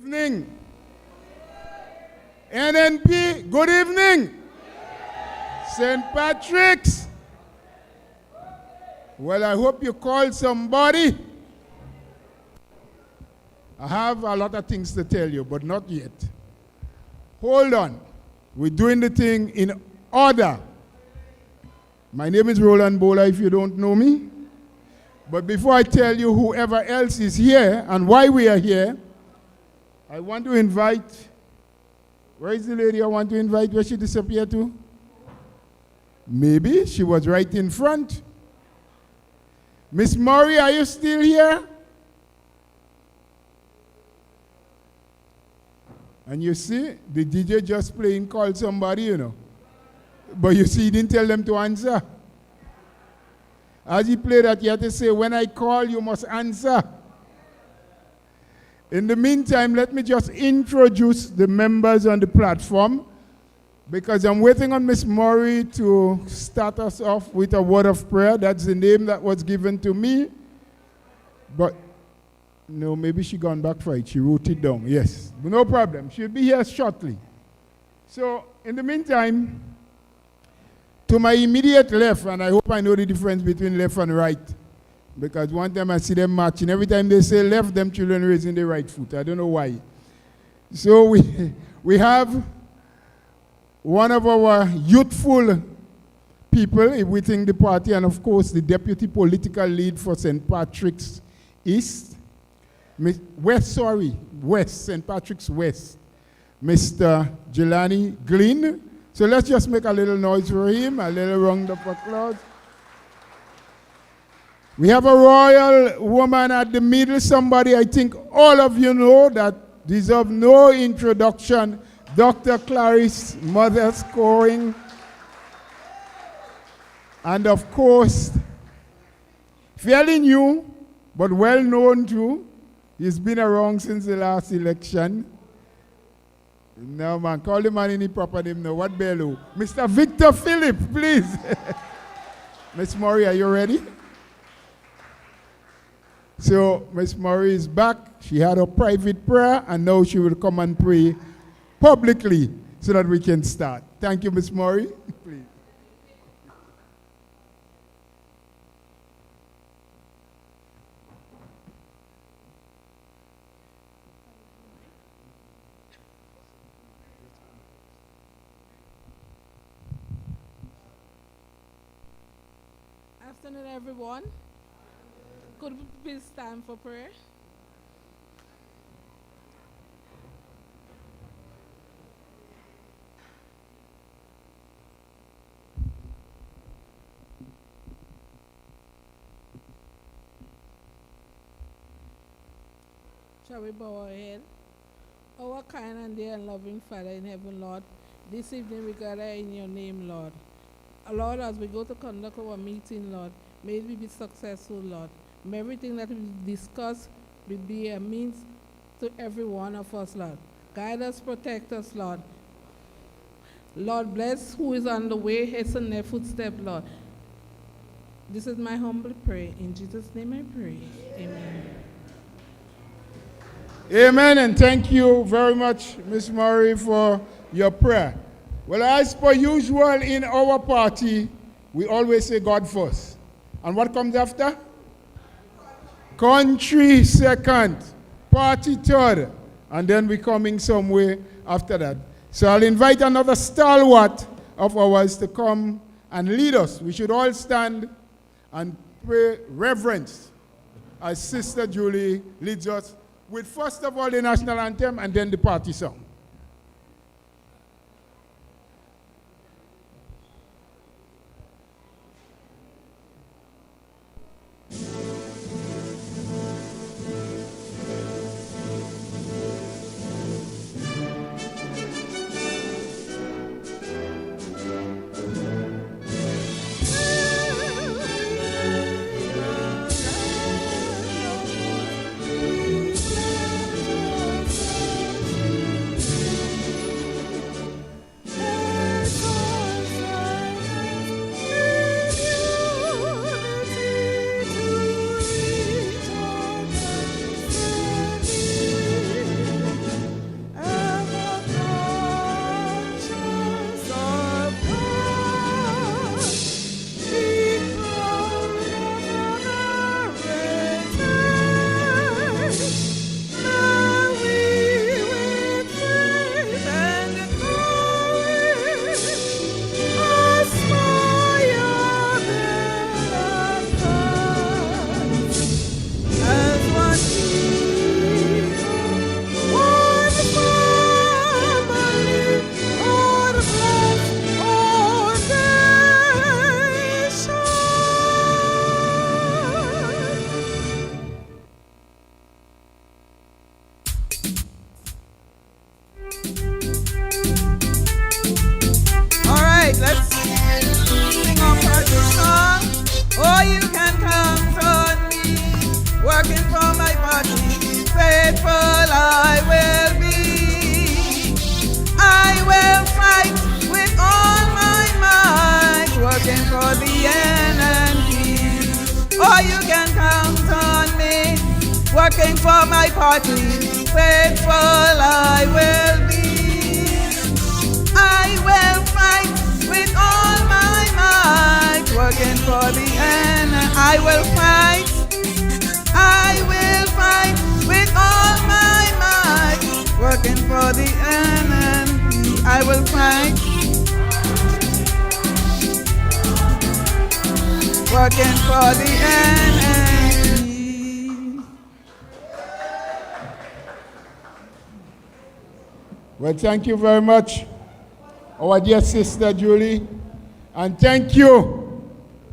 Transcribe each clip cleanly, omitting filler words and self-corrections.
Evening. NNP, good evening. St. Patrick's. Well, I hope you called somebody. I have a lot of things to tell you, but not yet. Hold on. We're doing the thing in order. My name is Roland Bola, if you don't know me. But before I tell you whoever else is here and why we are here, I want to invite, where is the lady I want to invite? Where she disappeared to? Maybe she was right in front. Miss Murray, are you still here? And you see, the DJ just playing call somebody, you know. But you see, he didn't tell them to answer. As he played that, he had to say, when I call, you must answer. In the meantime, let me just introduce the members on the platform, because I'm waiting on Miss Murray to start us off with a word of prayer. That's the name that was given to me. But, no, maybe she gone back for it. She wrote it down, yes. But no problem. She'll be here shortly. So, in the meantime, to my immediate left, and I hope I know the difference between left and right, because one time I see them marching. Every time they say left, them children raising their right foot. I don't know why. So we have one of our youthful people within the party, and of course the deputy political lead for St. Patrick's East, St. Patrick's West, Mr. Gilani Glen. So let's just make a little noise for him, a little round of applause. We have a royal woman at the middle, somebody I think all of you know that deserves no introduction, Dr. Clarice, Modeste scoring. And of course, fairly new, but well known too. He's been around since the last election. No, man, call the man in the proper name now. What bello? Mr. Victor Phillip, please. Miss Murray, are you ready? So, Miss Murray is back. She had a private prayer, and now she will come and pray publicly so that we can start. Thank you, Miss Murray. Please. Afternoon, everyone. Could we please stand for prayer? Shall we bow our head? Our kind and dear and loving Father in heaven, Lord, this evening we gather in your name, Lord. Lord, as we go to conduct our meeting, Lord, may we be successful, Lord. May everything that we discuss will be a means to every one of us, Lord. Guide us, protect us, Lord. Lord, bless who is on the way, hasten their footsteps, Lord. This is my humble prayer. In Jesus' name I pray. Amen. Amen, and thank you very much, Miss Murray, for your prayer. Well, as per usual in our party, we always say God first. And what comes after? Country second, party third, and then we're coming somewhere after that. So I'll invite another stalwart of ours to come and lead us. We should all stand and pray reverence as Sister Julie leads us with first of all the national anthem and then the party song. working for my party. Faithful I will be. I will fight with all my might, working for the end. I will fight. I will fight with all my might, working for the end. I will fight. Working for the enemy. Well, thank you very much, our dear sister Julie, and thank you,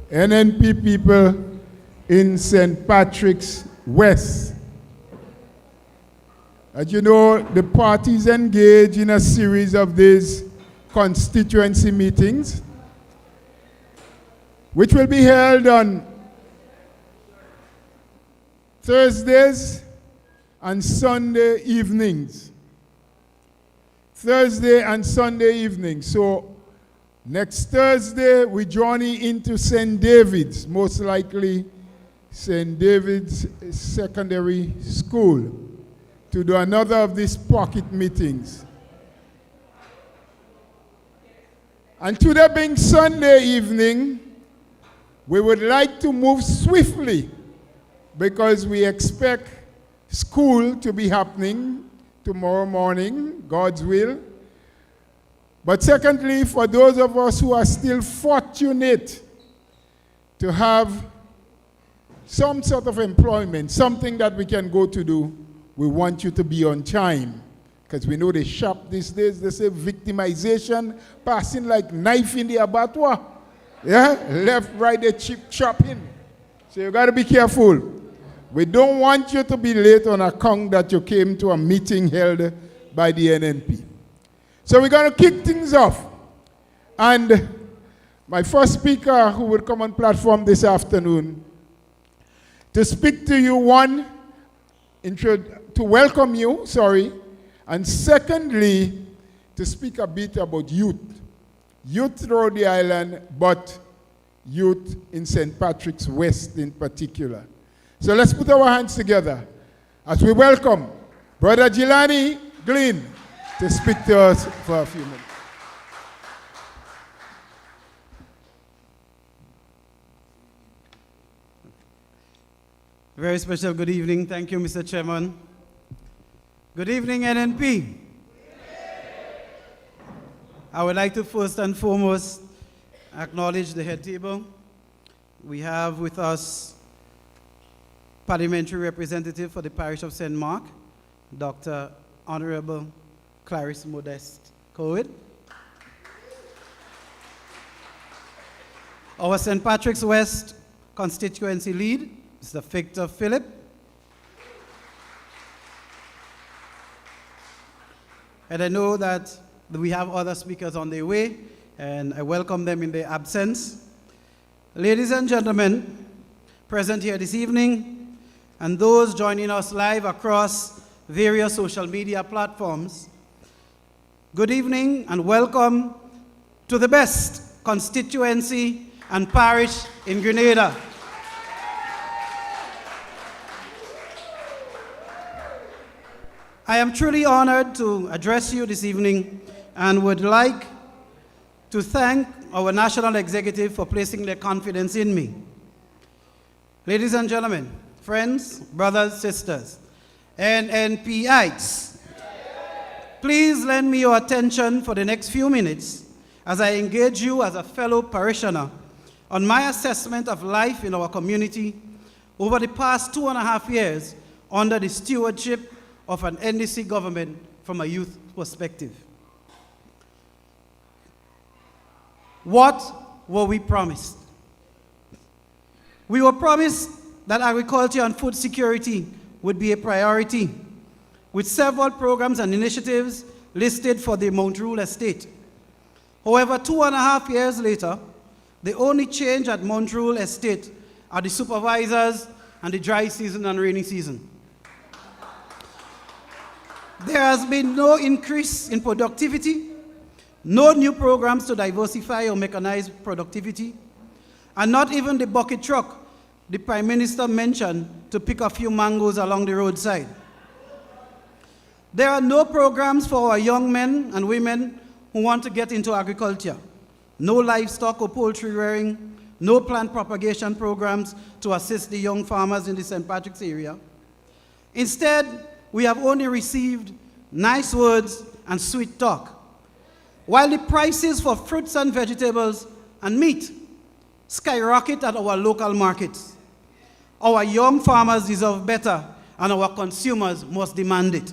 NNP people in St. Patrick's West. As you know, the parties engage in a series of these constituency meetings, which will be held on Thursdays and Sunday evenings. Thursday and Sunday evenings. So next Thursday, we journey into St. David's, most likely St. David's Secondary School, to do another of these pocket meetings. And today being Sunday evening, we would like to move swiftly because we expect school to be happening tomorrow morning, God's will. But secondly, for those of us who are still fortunate to have some sort of employment, something that we can go to do, we want you to be on time. Because we know they shop these days, they say victimization, passing like knife in the abattoir. Yeah, left, right, they chip chopping. So you got to be careful. We don't want you to be late on account that you came to a meeting held by the NNP. So we're going to kick things off. And my first speaker who will come on platform this afternoon to speak to you, one, to welcome you, and secondly, to speak a bit about youth. Youth throughout the island, but youth in St. Patrick's West in particular. So let's put our hands together as we welcome Brother Gilani Glen to speak to us for a few minutes. Very special good evening. Thank you, Mr. Chairman. Good evening, NNP. I would like to first and foremost acknowledge the head table. We have with us Parliamentary Representative for the Parish of St. Mark, Dr. Honorable Clarice Modeste Covid. Our St. Patrick's West constituency lead, Mr. Phillip. And I know that we have other speakers on their way, and I welcome them in their absence. Ladies and gentlemen, present here this evening, and those joining us live across various social media platforms, good evening and welcome to the best constituency and parish in Grenada. I am truly honored to address you this evening and would like to thank our National Executive for placing their confidence in me. Ladies and gentlemen, friends, brothers, sisters, NNPites, please lend me your attention for the next few minutes as I engage you as a fellow parishioner on my assessment of life in our community over the past 2.5 years under the stewardship of an NDC government from a youth perspective. What were we promised? We were promised that agriculture and food security would be a priority, with several programs and initiatives listed for the Mount Rule estate. However, 2.5 years later, the only change at Mount Rule estate are the supervisors and the dry season and rainy season. There has been no increase in productivity, no new programs to diversify or mechanize productivity, and not even the bucket truck the Prime Minister mentioned to pick a few mangoes along the roadside. There are no programs for our young men and women who want to get into agriculture. No livestock or poultry rearing, no plant propagation programs to assist the young farmers in the St. Patrick's area. Instead, we have only received nice words and sweet talk, while the prices for fruits and vegetables and meat skyrocket at our local markets. Our young farmers deserve better, and our consumers must demand it.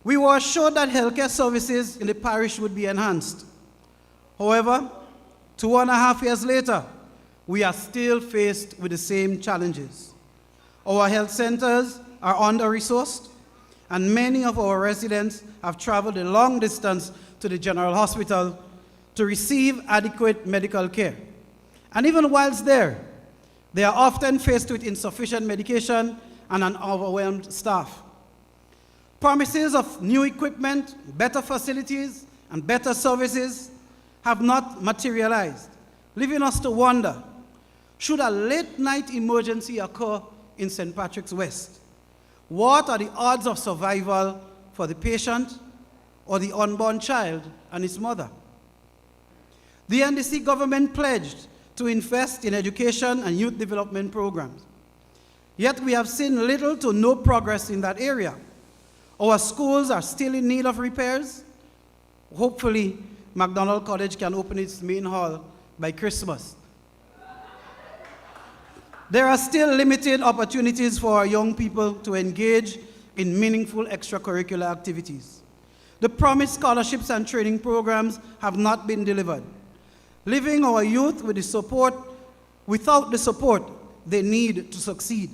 We were assured that healthcare services in the parish would be enhanced. However, 2.5 years later, we are still faced with the same challenges. Our health centers are under-resourced, and many of our residents have traveled a long distance to the General Hospital to receive adequate medical care. And even whilst there, they are often faced with insufficient medication and an overwhelmed staff. Promises of new equipment, better facilities, and better services have not materialized, leaving us to wonder, should a late-night emergency occur in St. Patrick's West, what are the odds of survival for the patient or the unborn child and its mother? The NDC government pledged to invest in education and youth development programs. Yet we have seen little to no progress in that area. Our schools are still in need of repairs. Hopefully, MacDonald College can open its main hall by Christmas. There are still limited opportunities for our young people to engage in meaningful extracurricular activities. The promised scholarships and training programs have not been delivered, leaving our youth with without the support they need to succeed.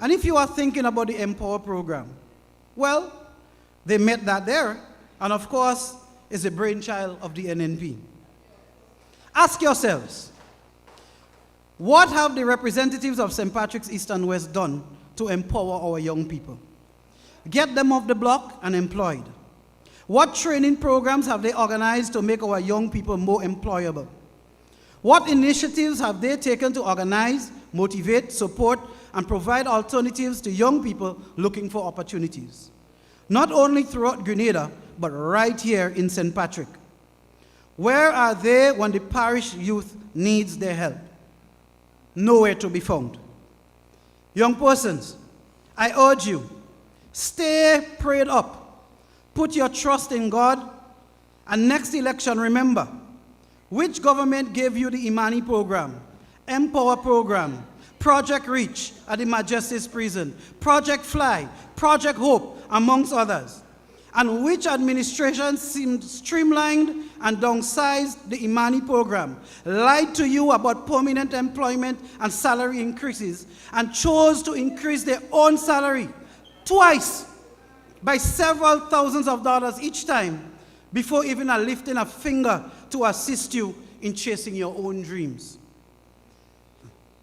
And if you are thinking about the Empower program, well, they met that there, and of course, is a brainchild of the NNP. Ask yourselves, what have the representatives of St. Patrick's East and West done to empower our young people? Get them off the block and employed. What training programs have they organized to make our young people more employable? What initiatives have they taken to organize, motivate, support, and provide alternatives to young people looking for opportunities? Not only throughout Grenada, but right here in St. Patrick. Where are they when the parish youth needs their help? Nowhere to be found. Young persons, I urge you, stay prayed up. Put your trust in God, and next election, remember, which government gave you the Imani program, Empower program, Project Reach at the Modeste's prison, Project Fly, Project Hope, amongst others, and which administration seemed streamlined and downsized the Imani program, lied to you about permanent employment and salary increases, and chose to increase their own salary twice by several thousands of dollars each time before even lifting a finger to assist you in chasing your own dreams.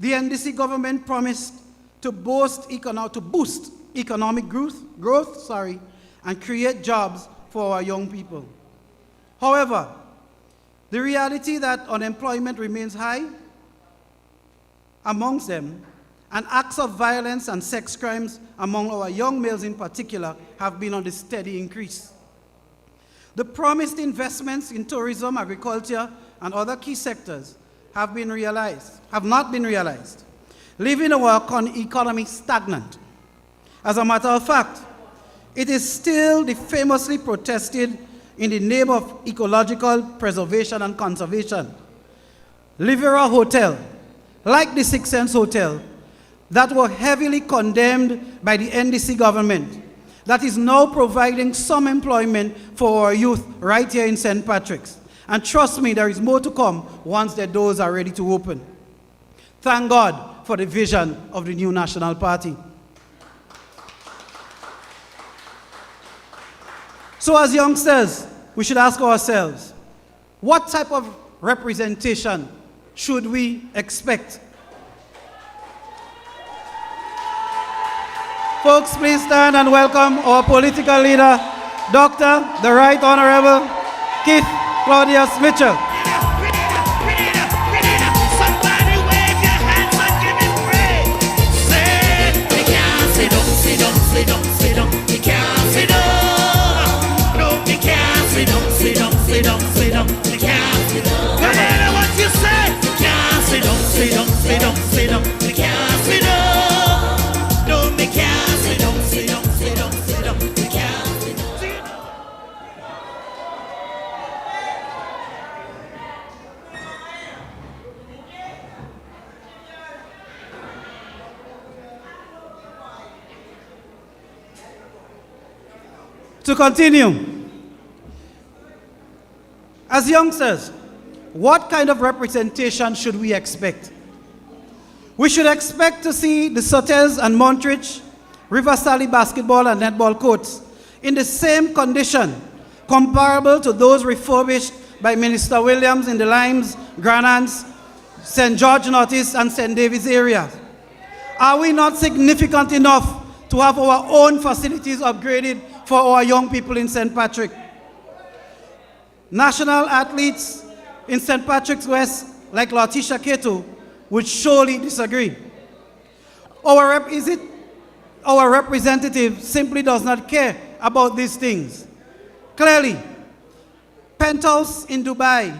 The NDC government promised to boost economic growth, and create jobs for our young people. However, the reality that unemployment remains high amongst them, and acts of violence and sex crimes among our young males in particular have been on the steady increase. The promised investments in tourism, agriculture, and other key sectors have not been realized, leaving our economy stagnant. As a matter of fact, it is still the famously protested in the name of ecological preservation and conservation Livera Hotel, like the Six Sense Hotel, that were heavily condemned by the NDC government, that is now providing some employment for our youth right here in St. Patrick's. And trust me, there is more to come once their doors are ready to open. Thank God for the vision of the new National Party. So as youngsters, we should ask ourselves, what type of representation should we expect? Folks, please stand and welcome our political leader, Dr. the Right Honorable Keith Claudius Mitchell. Some sit down, sit down, sit down. Me can't sit down. No, me can't sit down, sit down, sit down, sit down. Me can't sit down. No matter what you say, me can't sit down, sit down, sit down, sit down. Me can't sit down. No, me can't sit down, sit down, sit down, sit down. Me can't sit down, sit down. To continue, as youngsters, what kind of representation should we expect? We should expect to see the Sotels and Montrich River Sally basketball and netball courts in the same condition, comparable to those refurbished by Minister Williams in the Limes, Granans, St. George Northeast, and St. David's areas. Are we not significant enough to have our own facilities upgraded for our young people in St. Patrick? National athletes in St. Patrick's West, like Letitia Keto, would surely disagree. Our representative simply does not care about these things. Clearly, penthouse in Dubai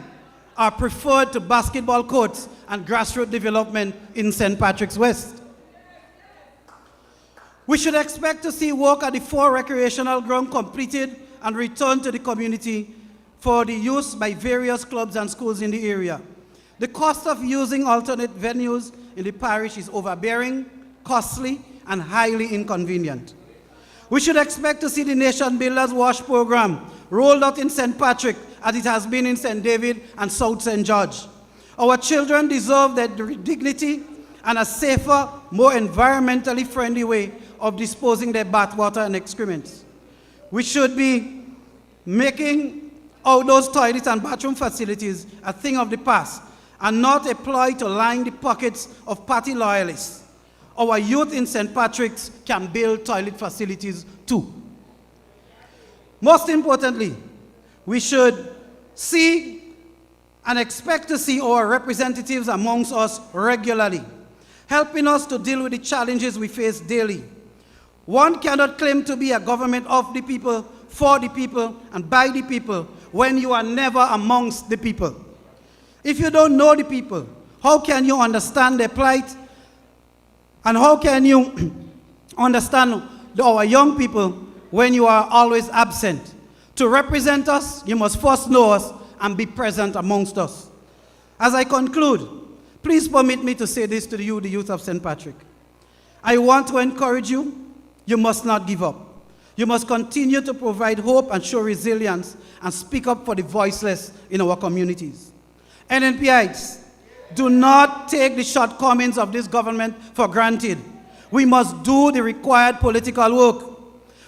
are preferred to basketball courts and grassroots development in St. Patrick's West. We should expect to see work at the 4 recreational grounds completed and returned to the community for the use by various clubs and schools in the area. The cost of using alternate venues in the parish is overbearing, costly, and highly inconvenient. We should expect to see the Nation Builders Wash program rolled out in St. Patrick as it has been in St. David and South St. George. Our children deserve their dignity and a safer, more environmentally friendly way of disposing their bathwater and excrements. We should be making outdoor toilets and bathroom facilities a thing of the past and not apply to line the pockets of party loyalists. Our youth in St. Patrick's can build toilet facilities too. Most importantly, we should see and expect to see our representatives amongst us regularly, helping us to deal with the challenges we face daily. One cannot claim to be a government of the people, for the people, and by the people when you are never amongst the people. If you don't know the people, how can you understand their plight? And how can you understand our young people when you are always absent? To represent us, you must first know us and be present amongst us. As I conclude, please permit me to say this to you, the youth of St. Patrick. I want to encourage you. You must not give up. You must continue to provide hope and show resilience and speak up for the voiceless in our communities. NNPites, do not take the shortcomings of this government for granted. We must do the required political work.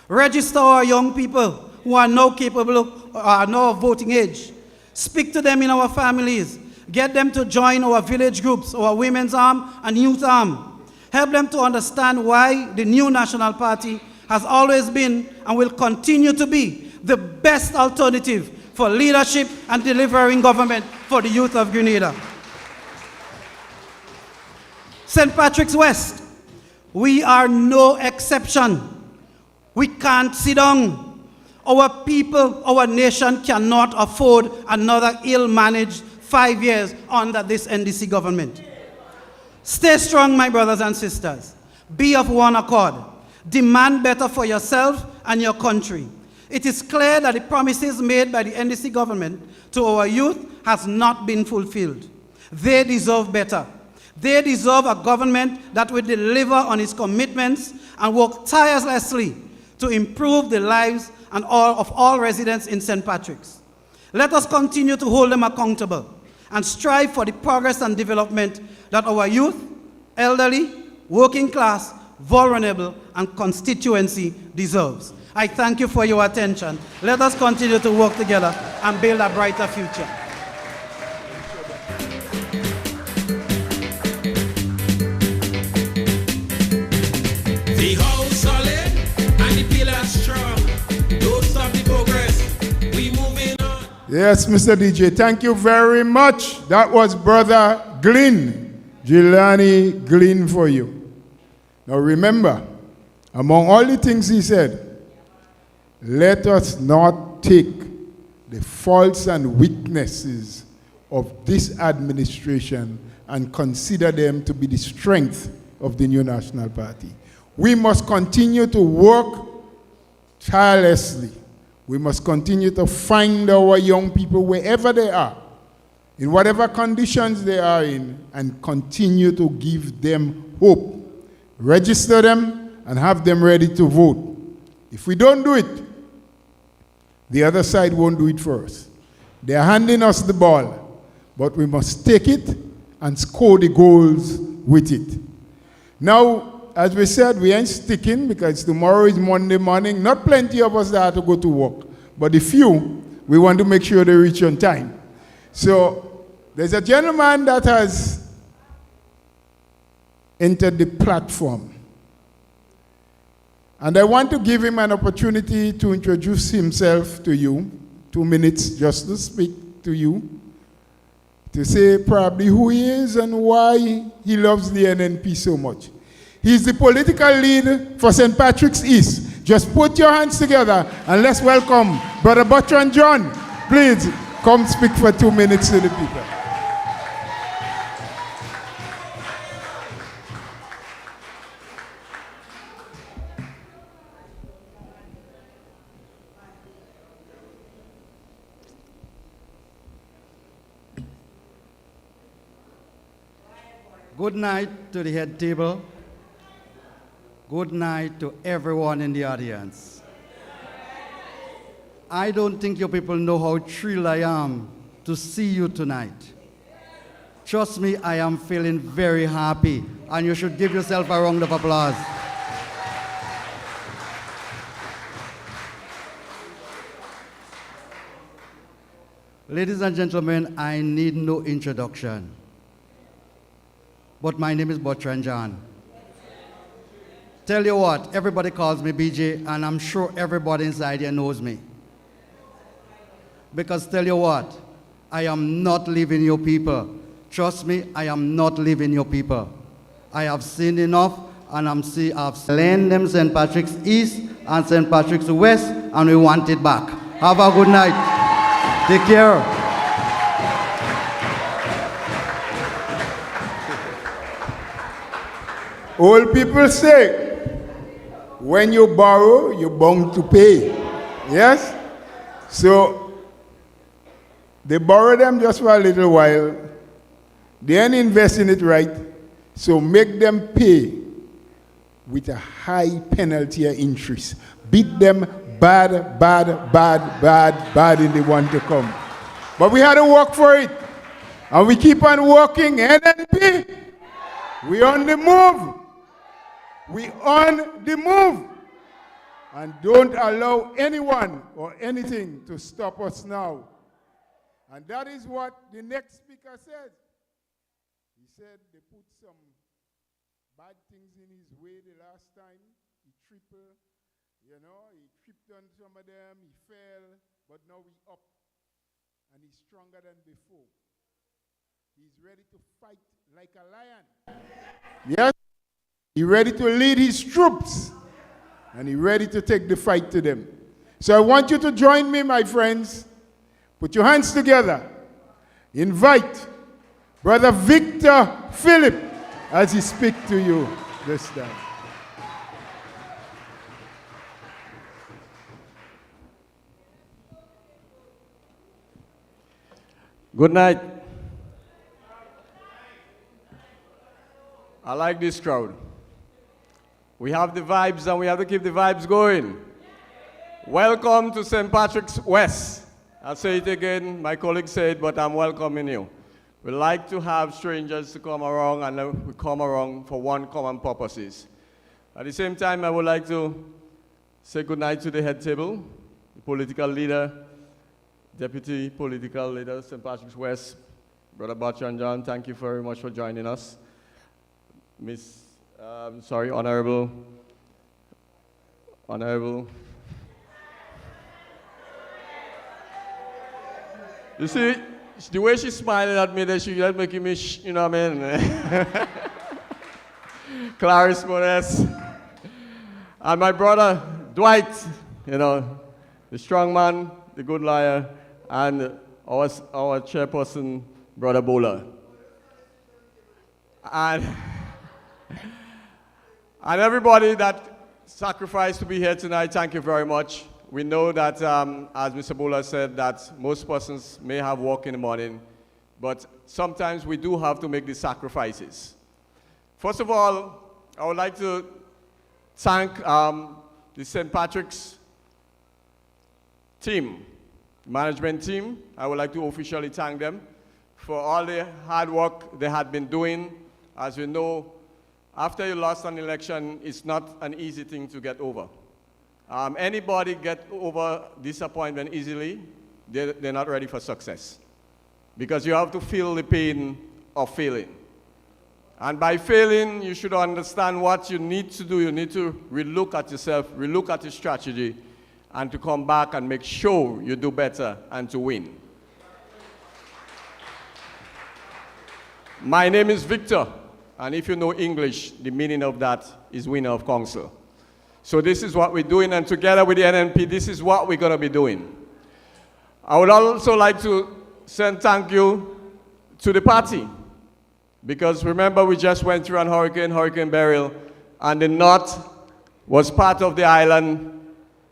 Register our young people who are now capable, are now of voting age. Speak to them in our families. Get them to join our village groups, our women's arm and youth arm. Help them to understand why the new National Party has always been and will continue to be the best alternative for leadership and delivering government for the youth of Grenada. St. Patrick's West, we are no exception. We can't sit down. Our people, our nation cannot afford another ill-managed 5 years under this NDC government. Stay strong, my brothers and sisters. Be of one accord. Demand better for yourself and your country. It is clear that the promises made by the NDC government to our youth has not been fulfilled. They deserve better. They deserve a government that will deliver on its commitments and work tirelessly to improve the lives and of all residents in St. Patrick's. Let us continue to hold them accountable and strive for the progress and development that our youth, elderly, working class, vulnerable, and constituency deserves. I thank you for your attention. Let us continue to work together and build a brighter future. The house solid and the pillars strong. Don't stop the progress. We moving on. Yes, Mr. DJ, thank you very much. That was Brother Glen, Gilani Glen for you. Now remember, Among all the things he said, let us not take the faults and weaknesses of this administration and consider them to be the strength of the new National Party. We must continue to work tirelessly. We must continue to find our young people wherever they are, in whatever conditions they are in, and continue to give them hope. Register them and have them ready to vote. If we don't do it, the other side won't do it for us. They are handing us the ball, but we must take it and score the goals with it. Now, as we said, we ain't sticking because tomorrow is Monday morning. Not plenty of us that have to go to work, but the few, we want to make sure they reach on time. So there's a gentleman that has entered the platform. And I want to give him an opportunity to introduce himself to you. 2 minutes just to speak to you, to say probably who he is and why he loves the NNP so much. He's the political lead for St. Patrick's East. Just put your hands together and let's welcome Brother Butran John. Please come speak for 2 minutes to the people. Good night to the head table. Good night to everyone in the audience. I don't think you people know how thrilled I am to see you tonight. Trust me, I am feeling very happy, and you should give yourself a round of applause. Ladies and gentlemen, I need no introduction. But my name is Butran John. Tell you what, everybody calls me BJ, and I'm sure everybody inside here knows me. Because tell you what, I am not leaving your people. Trust me, I am not leaving your people. I have seen enough, and I've lent them St. Patrick's East and St. Patrick's West, and we want it back. Have a good night. Take care. Old people say, when you borrow, you're bound to pay. Yes? So, they borrow them just for a little while. They ain't invest in it right. So make them pay with a high penalty or interest. Beat them bad in the one to come. But we had to work for it. And we keep on working. NNP, we on the move. We on the move. And don't allow anyone or anything to stop us now. And that is what the next speaker said. He said they put some bad things in his way the last time. He tripped on some of them, he fell, but now he's up. And he's stronger than before. He's ready to fight like a lion. Yes? He's ready to lead his troops. And he's ready to take the fight to them. So I want you to join me, my friends. Put your hands together. Invite Brother Victor Phillip as he speaks to you this time. Good night. I like this crowd. We have the vibes and we have to keep the vibes going. Welcome to St. Patrick's West. I'll say it again, my colleague said, but I'm welcoming you. We like to have strangers to come around, and then we come around for one common purposes. At the same time, I would like to say good night to the head table, the political leader, Deputy Political Leader, St. Patrick's West, Brother Butran John, thank you very much for joining us. Honorable. You see, the way she's smiling at me, that she's just making me, you know what I mean? Clarice, Modeste. And my brother, Dwight, the strong man, the good liar, and our chairperson, Brother Bowler. And everybody that sacrificed to be here tonight, thank you very much. We know that, as Mr. Bowler said, that most persons may have work in the morning, but sometimes we do have to make these sacrifices. First of all, I would like to thank the St. Patrick's team, management team. I would like to officially thank them for all the hard work they had been doing. As you know, after you lost an election, it's not an easy thing to get over. Anybody get over disappointment easily, they're not ready for success. Because you have to feel the pain of failing. And by failing, you should understand what you need to do. You need to relook at yourself, relook at your strategy, and to come back and make sure you do better and to win. My name is Victor, and if you know English, the meaning of that is winner of council. So this is what we're doing, and together with the NNP, this is what we're going to be doing. I would also like to send thank you to the party. Because remember, we just went through an Hurricane Beryl, and the north was part of the island,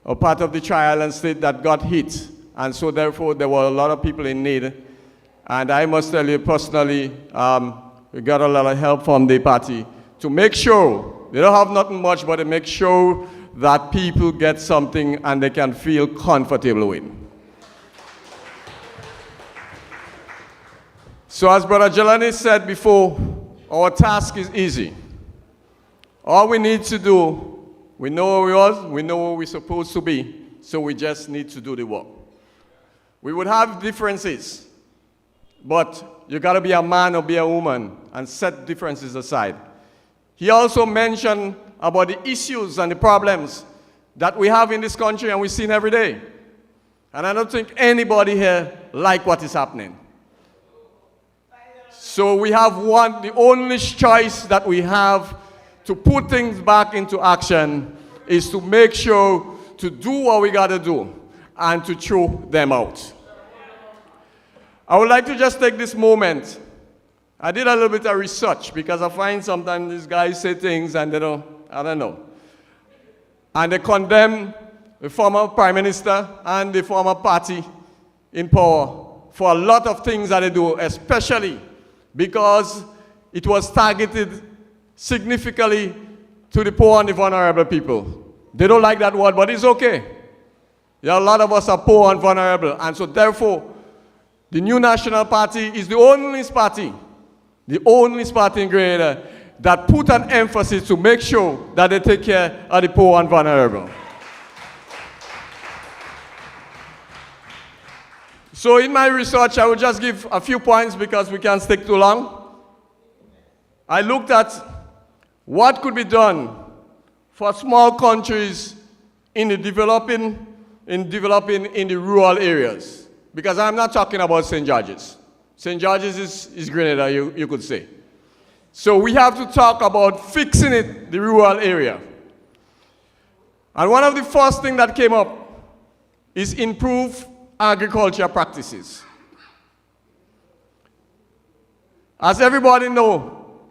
or part of the tri-island state that got hit. And so therefore, there were a lot of people in need. And I must tell you personally, we got a lot of help from the party to make sure, they don't have nothing much, but to make sure that people get something and they can feel comfortable with. So as Brother Gilani said before, our task is easy. All we need to do, we know where we are, we know where we're supposed to be, so we just need to do the work. We would have differences, but you gotta be a man or be a woman and set differences aside. He also mentioned about the issues and the problems that we have in this country and we've seen every day. And I don't think anybody here like what is happening. So we have the only choice that we have to put things back into action is to make sure to do what we got to do and to throw them out. I would like to just take this moment. I did a little bit of research because I find sometimes these guys say things and they don't, I don't know. And they condemn the former prime minister and the former party in power for a lot of things that they do, especially because it was targeted significantly to the poor and the vulnerable people. They don't like that word, but it's okay. There are a lot of us are poor and vulnerable, and so therefore, the New National Party is the only party in Grenada that put an emphasis to make sure that they take care of the poor and vulnerable. So in my research, I will just give a few points because we can't stick too long. I looked at what could be done for small countries in developing in the rural areas. Because I'm not talking about St. George's. St. George's is Grenada, you could say. So we have to talk about fixing it, the rural area. And one of the first things that came up is improve agriculture practices. As everybody know,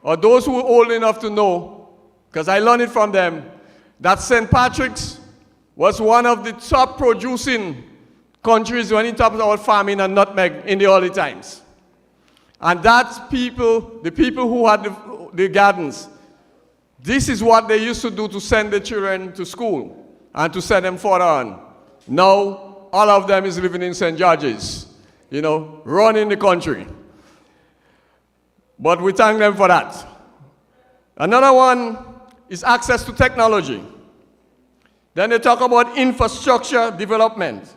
or those who are old enough to know, because I learned it from them, that St. Patrick's was one of the top producing countries when it talks about farming and nutmeg in the early times. And that's the people who had the gardens, this is what they used to do to send the children to school and to send them further on. Now, all of them is living in St. George's, running the country. But we thank them for that. Another one is access to technology. Then they talk about infrastructure development,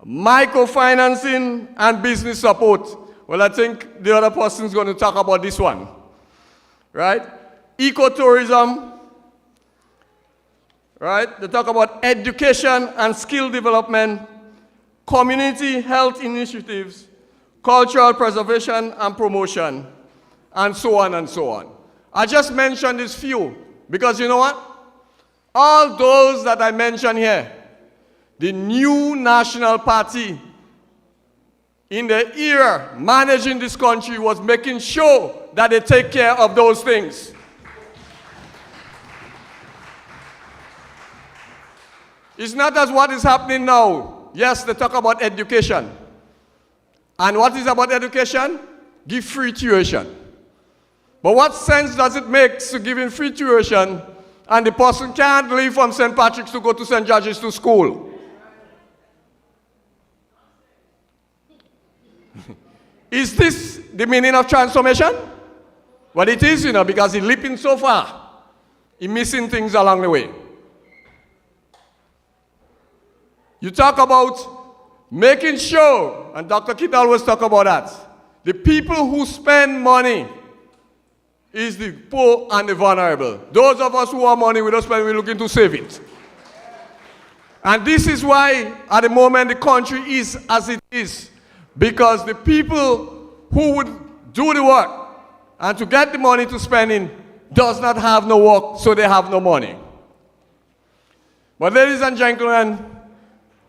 microfinancing, and business support. Well, I think the other person is going to talk about this one, right? Ecotourism, right? They talk about education and skill development, community health initiatives, cultural preservation and promotion, and so on and so on. I just mentioned these few because you know what? all those that I mentioned here, the new national party in the era managing this country was making sure that they take care of those things. It's not as what is happening now. Yes, they talk about education. And what is about education? Give free tuition. But what sense does it make to give him free tuition and the person can't leave from St. Patrick's to go to St. George's to school? Is this the meaning of transformation? Well, it is, because he's leaping so far. He's missing things along the way. You talk about making sure, and Dr. Kidd always talk about that, the people who spend money is the poor and the vulnerable. Those of us who have money, we don't spend, we're looking to save it. And this is why, at the moment, the country is as it is. Because the people who would do the work and to get the money to spend in does not have no work, so they have no money. But ladies and gentlemen,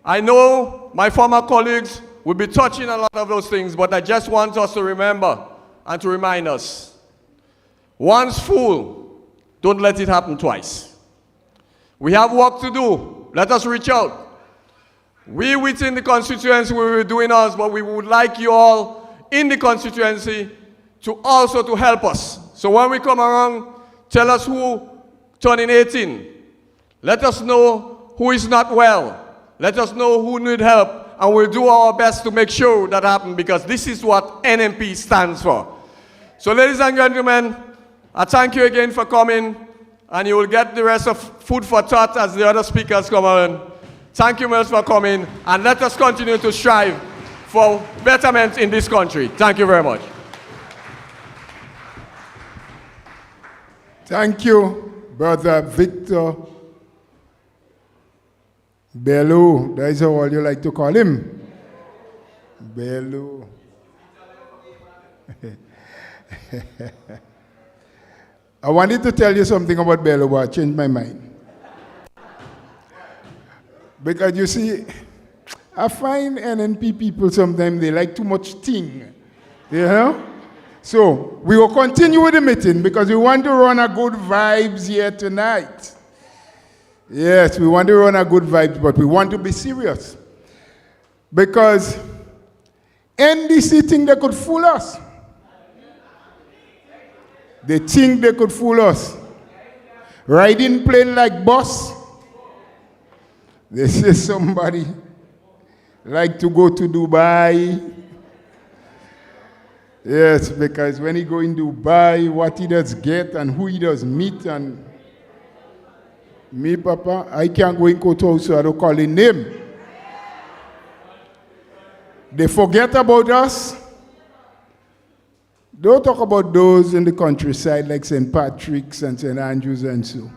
I know my former colleagues will be touching a lot of those things, but I just want us to remember and to remind us. Once full, don't let it happen twice. We have work to do. Let us reach out. We within the constituency will be doing ours, but we would like you all in the constituency to also to help us. So when we come around, tell us who turning 18. Let us know who is not well. Let us know who need help, and we'll do our best to make sure that happens, because this is what NMP stands for. So ladies and gentlemen, I thank you again for coming, and you will get the rest of food for thought as the other speakers come on. Thank you much for coming, and let us continue to strive for betterment in this country. Thank you very much. Thank you, Brother Victor Bello. That is how you like to call him. Bello. I wanted to tell you something about Bello, but I changed my mind. Because you see, I find NNP people sometimes they like too much thing. So we will continue with the meeting because we want to run a good vibes here tonight. Yes, we want to run a good vibes, but we want to be serious. Because NDC think they could fool us. They think they could fool us. Riding plane like bus. They say somebody like to go to Dubai. Yes, because when he go in Dubai, what he does get and who he does meet, and me, Papa, I can't go in Koto, so I don't call his name. They forget about us. Don't talk about those in the countryside like St. Patrick's and St. Andrews and so.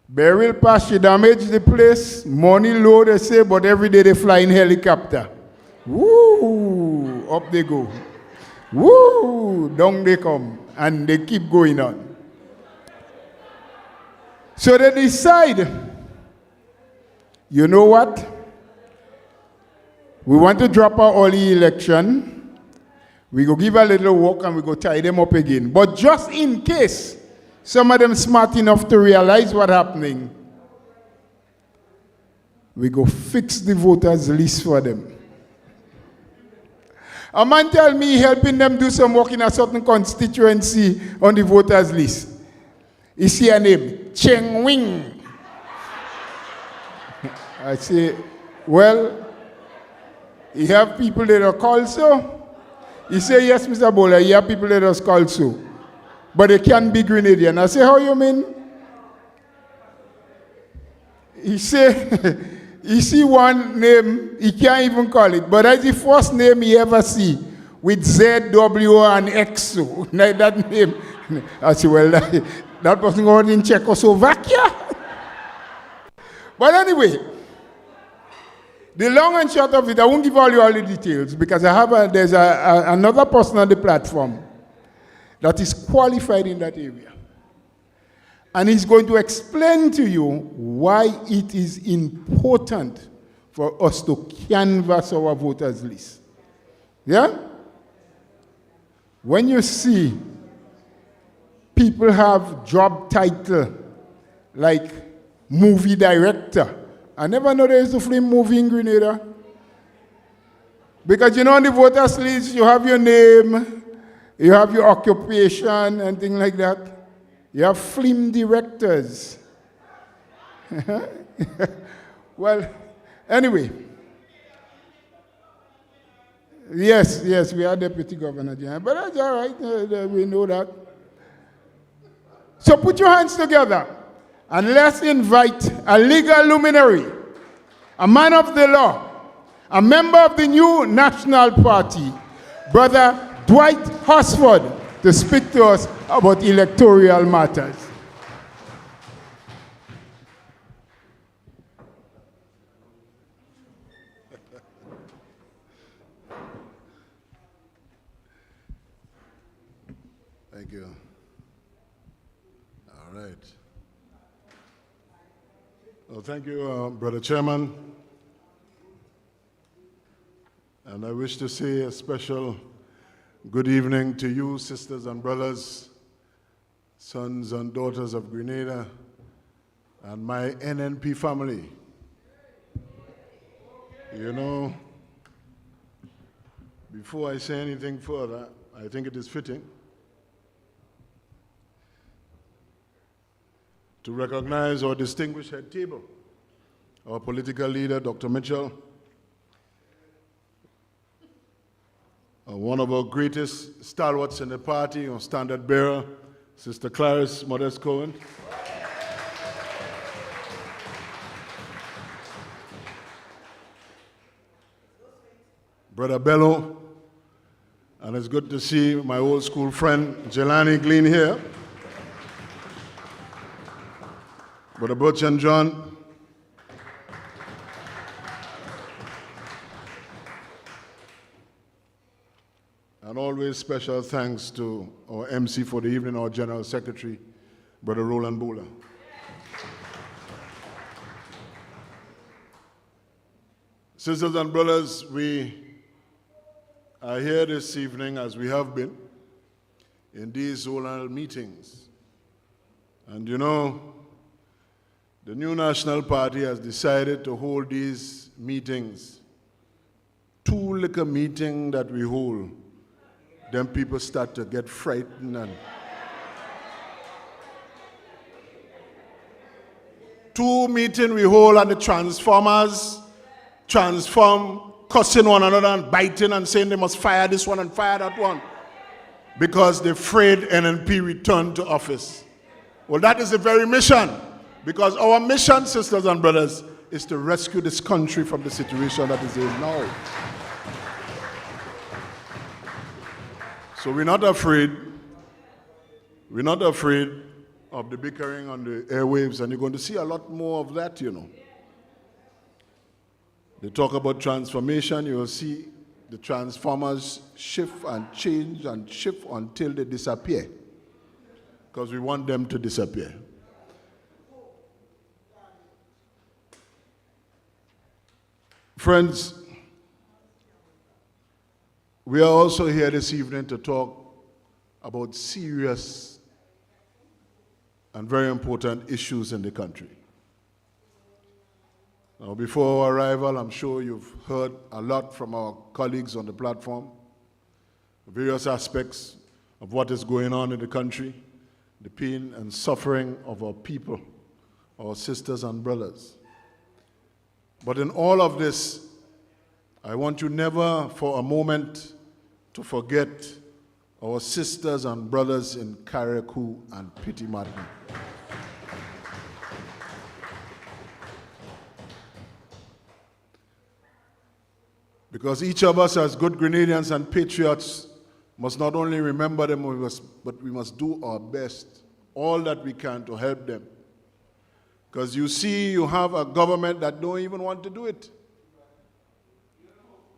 Burial pasture damage the place, money low they say, but every day they fly in helicopter. Woo! Up they go. Woo! Down they come, and they keep going on. So they decide, you know what? We want to drop our early election. We go give a little walk and we go tie them up again. But just in case some of them smart enough to realize what's happening, we go fix the voters list for them. A man tell me helping them do some work in a certain constituency on the voters list. You see her name? Cheng Wing. I say, well, you have people that are called so? He say, yes, Mr. Bola, you have people that are called so. But they can't be Grenadian. I say, how you mean? He say, he see one name, he can't even call it, but that's the first name he ever see with Z, W, and X. So, like that name. I say, well, that person going in Czechoslovakia. But anyway, the long and short of it, I won't give all you all the details because I have there's another person on the platform that is qualified in that area. And he's going to explain to you why it is important for us to canvass our voters list. Yeah? When you see people have job title like movie director, I never know there is a film movie in Grenada. Because on the voters list, you have your name, you have your occupation and things like that. You have film directors. Well, anyway. Yes, we are deputy governor, but that's all right. We know that. So put your hands together and let's invite a legal luminary, a man of the law, a member of the new National Party, Brother Dwight Horsford, to speak to us about electoral matters. Thank you. All right. Well, thank you, Brother Chairman. And I wish to say a special good evening to you, sisters and brothers, sons and daughters of Grenada, and my NNP family. Before I say anything further, I think it is fitting to recognize our distinguished head table, our political leader, Dr. Mitchell, one of our greatest stalwarts in the party, our standard bearer, Sister Clarice, Modeste Cohen. Brother Bello, and it's good to see my old school friend, Gilani Glen here. Brother Butran John. And always special thanks to our MC for the evening, our General Secretary, Brother Roland Bula. Sisters and brothers, we are here this evening, as we have been, in these ZONAL meetings. And the new National Party has decided to hold these meetings. 2 liquor meetings that we hold, then people start to get frightened. And 2 meetings we hold on the transformers, cussing one another and biting and saying they must fire this one and fire that one because they're afraid NNP return to office. Well, that is the very mission, because our mission, sisters and brothers, is to rescue this country from the situation that is in now. So we're not afraid. We're not afraid of the bickering on the airwaves, and you're going to see a lot more of that, They talk about transformation, you will see the transformers shift and change and shift until they disappear, because we want them to disappear. Friends, we are also here this evening to talk about serious and very important issues in the country. Now, before our arrival, I'm sure you've heard a lot from our colleagues on the platform, various aspects of what is going on in the country, the pain and suffering of our people, our sisters and brothers. But in all of this, I want you never for a moment to forget our sisters and brothers in Carriacou and Petit Martin. Because each of us as good Grenadians and patriots must not only remember them, but we must do our best, all that we can to help them. Because you see, you have a government that don't even want to do it.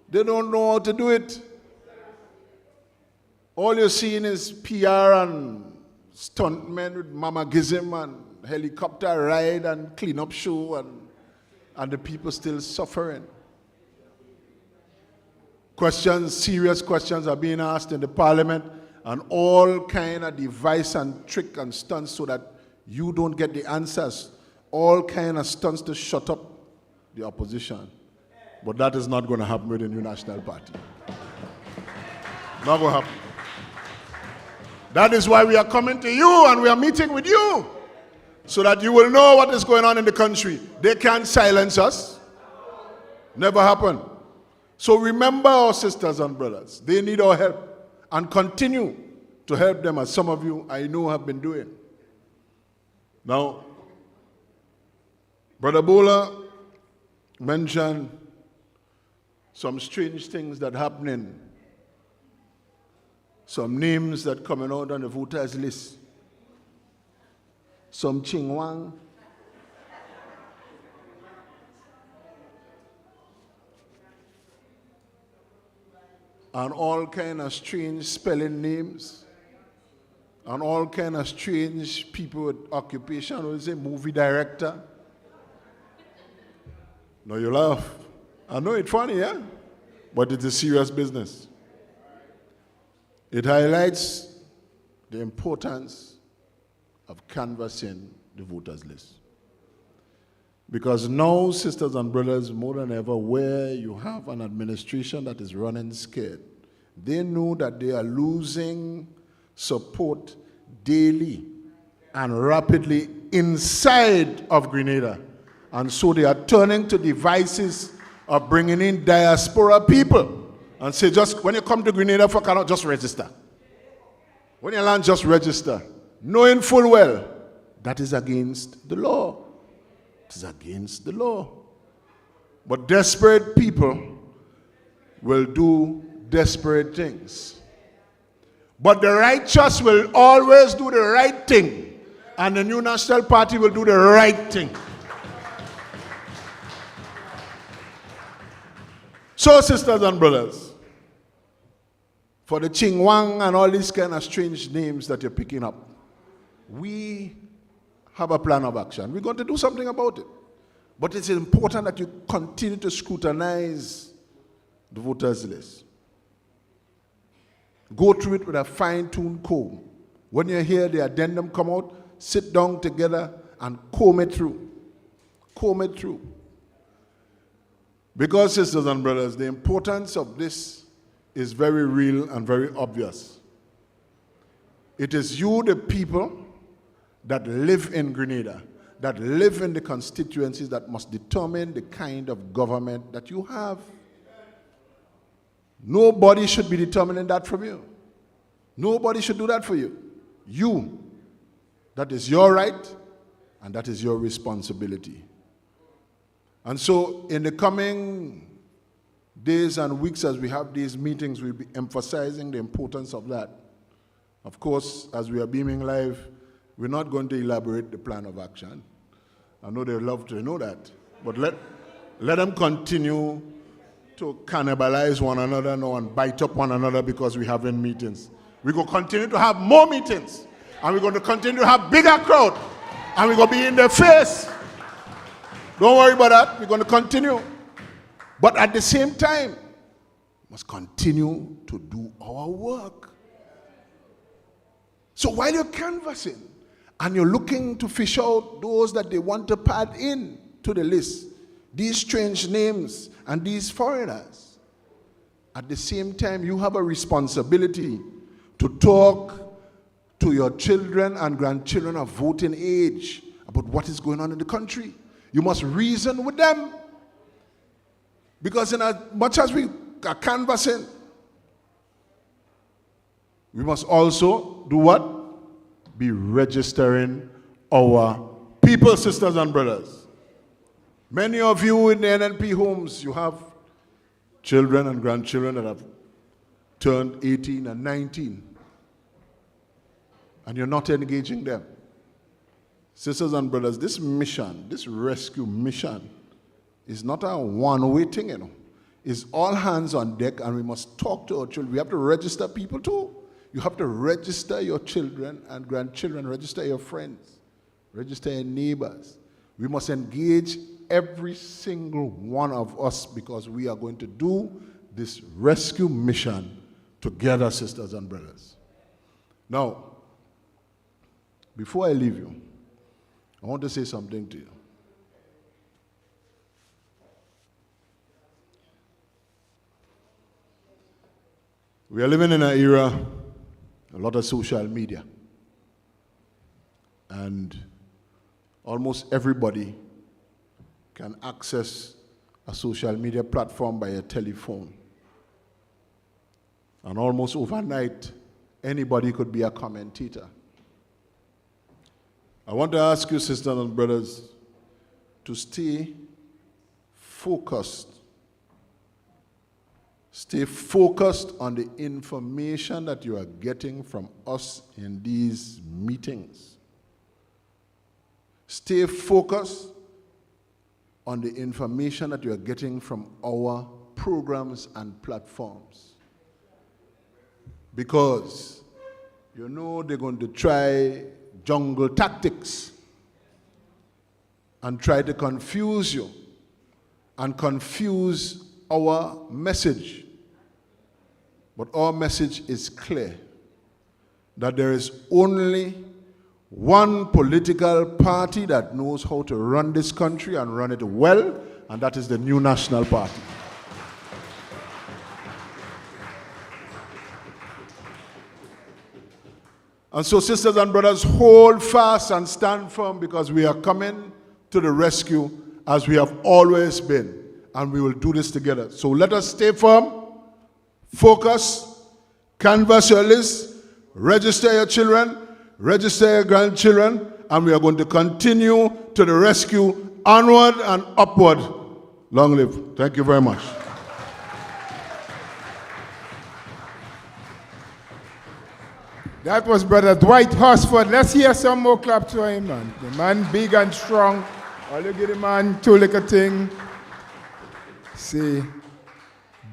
They don't know how to do it. All you're seeing is PR and stuntmen with mama gism and helicopter ride and clean up show, and the people still suffering. Questions, serious questions are being asked in the parliament, and all kind of device and trick and stunts so that you don't get the answers. All kind of stunts to shut up the opposition. But that is not going to happen with the New National Party. Not going to happen. That is why we are coming to you and we are meeting with you, so that you will know what is going on in the country. They can't silence us. Never happen. So remember our sisters and brothers. They need our help. And continue to help them, as some of you I know have been doing. Now, Brother Bola mentioned some strange things that happening. Some names that coming out on the voters list. Some Chingwang. And all kind of strange spelling names. And all kind of strange people with occupation. What is it? Movie director. No, you laugh. I know it's funny, yeah? But it's a serious business. It highlights the importance of canvassing the voters list. Because now, sisters and brothers, more than ever, where you have an administration that is running scared, they know that they are losing support daily and rapidly inside of Grenada. And so they are turning to devices of bringing in diaspora people and say, just when you come to Grenada for cannot, just register. When you land, just register. Knowing full well that is against the law. It is against the law. But desperate people will do desperate things. But the righteous will always do the right thing. And the New National Party will do the right thing. So, sisters and brothers, for the Chingwang and all these kind of strange names that you're picking up, we have a plan of action. We're going to do something about it. But it's important that you continue to scrutinize the voters list. Go through it with a fine-tuned comb. When you hear the addendum come out, sit down together and comb it through. Comb it through. Because, sisters and brothers, the importance of this is very real and very obvious. It is you, the people, that live in Grenada, that live in the constituencies, that must determine the kind of government that you have. Nobody should be determining that from you. Nobody should do that for you. You. That is your right, and that is your responsibility. And so, in the coming days and weeks, as we have these meetings, we'll be emphasizing the importance of that. Of course, as we are beaming live, we're not going to elaborate the plan of action. I know they'd love to know that. But let them continue to cannibalize one another now and bite up one another because we're having meetings. We're going to continue to have more meetings. And we're going to continue to have bigger crowd. And we're going to be in their face. Don't worry about that. We're going to continue. But at the same time, we must continue to do our work. So while you're canvassing and you're looking to fish out those that they want to pad in to the list, these strange names and these foreigners, at the same time, you have a responsibility to talk to your children and grandchildren of voting age about what is going on in the country. You must reason with them. Because in as much as we are canvassing, we must also do what? Be registering our people, sisters and brothers. Many of you in the NNP homes, you have children and grandchildren that have turned 18 and 19. And you're not engaging them. Sisters and brothers, this mission, this rescue mission, is not a one-way thing, you know. It's all hands on deck, and we must talk to our children. We have to register people too. You have to register your children and grandchildren, register your friends, register your neighbors. We must engage every single one of us because we are going to do this rescue mission together, sisters and brothers. Now, before I leave you, I want to say something to you. We are living in an era, a lot of social media. And almost everybody can access a social media platform by a telephone. And almost overnight, anybody could be a commentator. I want to ask you, sisters and brothers, to stay focused. Stay focused on the information that you are getting from us in these meetings. Stay focused on the information that you are getting from our programs and platforms. Because you know they're going to try jungle tactics and try to confuse you and confuse our message. But our message is clear, that there is only one political party that knows how to run this country and run it well, and that is the New National Party. And so, sisters and brothers, hold fast and stand firm because we are coming to the rescue as we have always been, and we will do this together. So let us stay firm, focus, canvass your list, register your children, register your grandchildren, and we are going to continue to the rescue, onward and upward. Long live. Thank you very much. That was Brother Dwight Hosford. Let's hear some more claps for him, man. The man big and strong. All you get the man, two little thing. Say,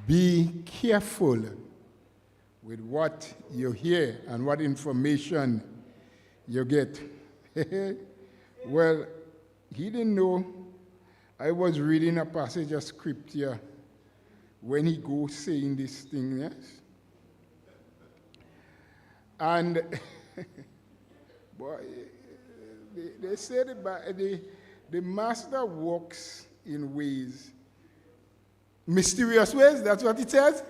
be careful with what you hear and what information you get. Well, he didn't know. I was reading a passage of scripture when he goes saying this thing, yes? And boy, they say the master walks in ways, mysterious ways, that's what it says?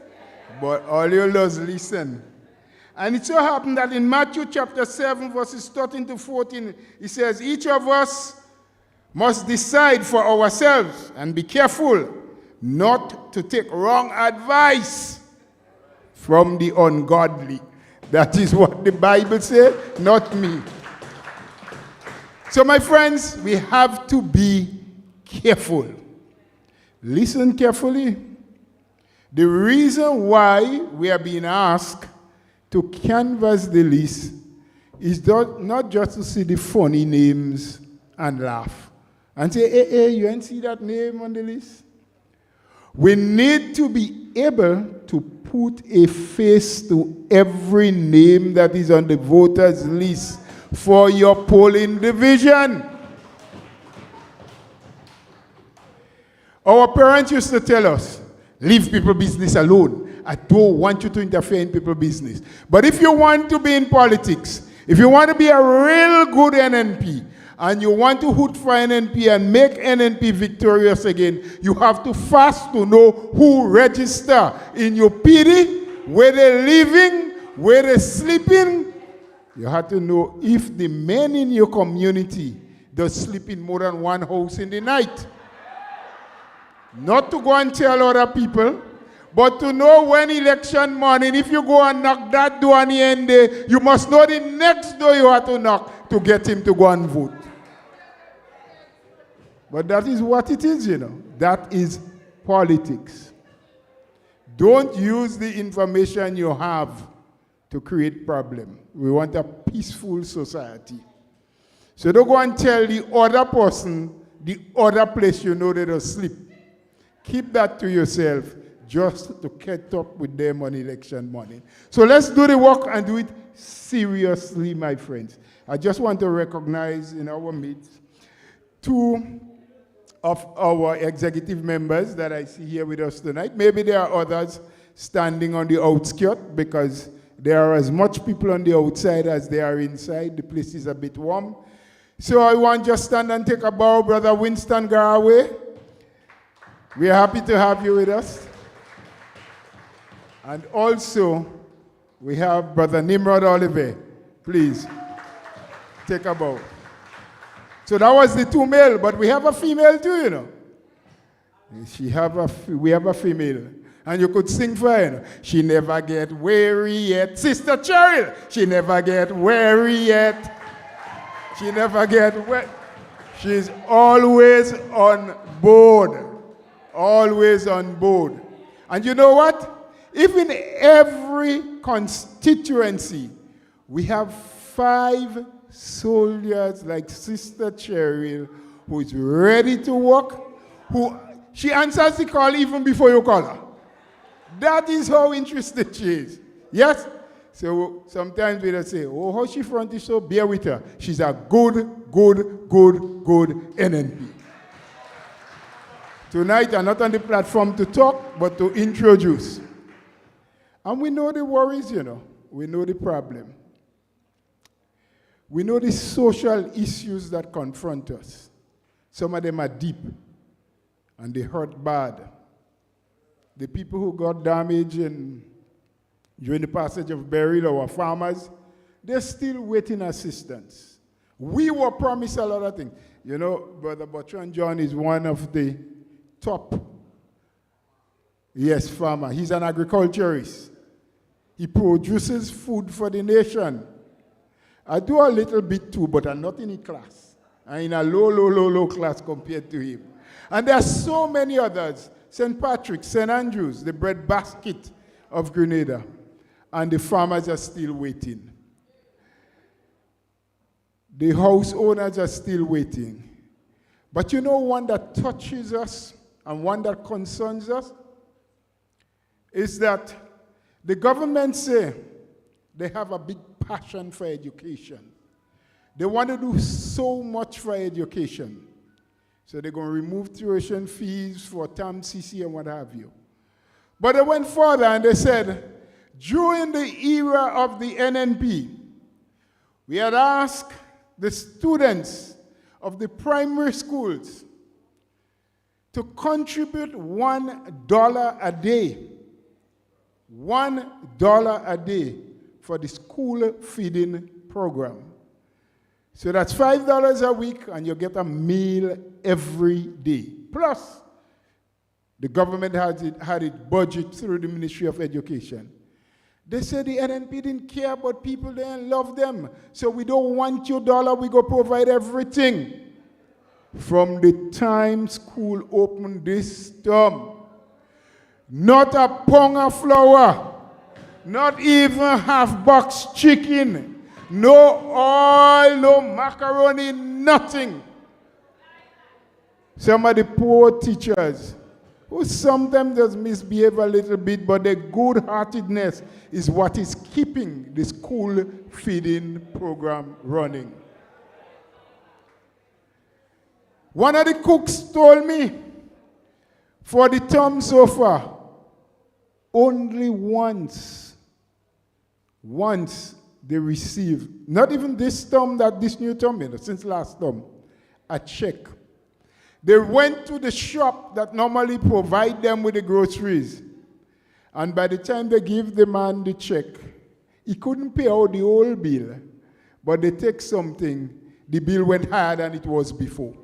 But all you just listen. And it so happened that in Matthew chapter 7, verses 13 to 14, it says, each of us must decide for ourselves and be careful not to take wrong advice from the ungodly. That is what the Bible says, not me. So my friends, we have to be careful. Listen carefully. The reason why we are being asked to canvass the list is not just to see the funny names and laugh and say, hey, you ain't see that name on the list? We need to be able to put a face to every name that is on the voters list for your polling division. Our parents used to tell us, leave people's business alone. I don't want you to interfere in people's business. But if you want to be in politics, if you want to be a real good NNP, and you want to hoot for NNP and make NNP victorious again, you have to fast to know who register in your PD, where they're living, where they're sleeping. You have to know if the men in your community does sleep in more than one house in the night. Not to go and tell other people, but to know when election morning, if you go and knock that door on the end day, you must know the next door you have to knock to get him to go and vote. But that is what it is, you know. That is politics. Don't use the information you have to create problem. We want a peaceful society. So don't go and tell the other person the other place you know they don't sleep. Keep that to yourself. just to catch up with them on election morning. So let's do the work and do it seriously, my friends. I just want to recognize in our midst 2 of our executive members that I see here with us tonight. Maybe there are others standing on the outskirts because there are as much people on the outside as there are inside. The place is a bit warm. So I want just stand and take a bow, Brother Winston Garaway. We are happy to have you with us. And also, we have Brother Nimrod Oliver. Please, take a bow. So that was the 2 male, but we have a female too, you know. We have a female. And you could sing for her, you know. She never get weary yet. Sister Cheryl, she never get weary yet. She never get wet. She's always on board. Always on board. And you know what? If in every constituency we have 5 soldiers like Sister Cheryl who is ready to work, she answers the call even before you call her. That is how interested she is. Yes? So sometimes we just say, oh, how she front is so, bear with her. She's a good NNP. Tonight, I'm not on the platform to talk, but to introduce. And we know the worries, you know. We know the problem. We know the social issues that confront us. Some of them are deep, and they hurt bad. The people who got damaged during the passage of burial, our farmers, they're still waiting assistance. We were promised a lot of things. You know, Brother Butran John is one of the top, farmer. He's an agriculturist. He produces food for the nation. I do a little bit too, but I'm not in a class. I'm in a low class compared to him. And there are so many others. St. Patrick's, St. Andrew's, the bread basket of Grenada. And the farmers are still waiting. The house owners are still waiting. But you know one that touches us and one that concerns us is that the government say they have a big passion for education. They want to do so much for education. So they're going to remove tuition fees for TAM, CC, and what have you. But they went further and they said, during the era of the NNP, we had asked the students of the primary schools to contribute $1 a day. $1 a day for the school feeding program. So that's $5 a week, and you get a meal every day. Plus, the government had it budget through the Ministry of Education. They said the NNP didn't care about people, they didn't love them. So we don't want your dollar, we go provide everything. From the time school opened this term, not a pound of flour, not even half-box chicken, no oil, no macaroni, nothing. Some of the poor teachers who sometimes just misbehave a little bit, but their good-heartedness is what is keeping the school feeding program running. One of the cooks told me, for the term so far, only once they received, not even this term, this new term, since last term, a check. They went to the shop that normally provide them with the groceries. And by the time they give the man the check, he couldn't pay out the whole bill. But they take something, the bill went higher than it was before.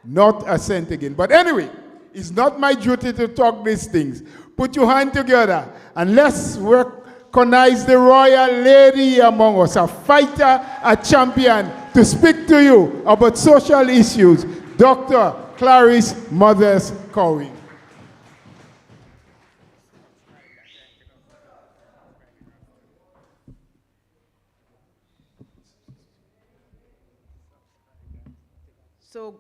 Not a cent again. But anyway, it's not my duty to talk these things. Put your hand together and let's recognize the royal lady among us, a fighter, a champion, to speak to you about social issues. Dr. Clarice Modeste Cowie. So,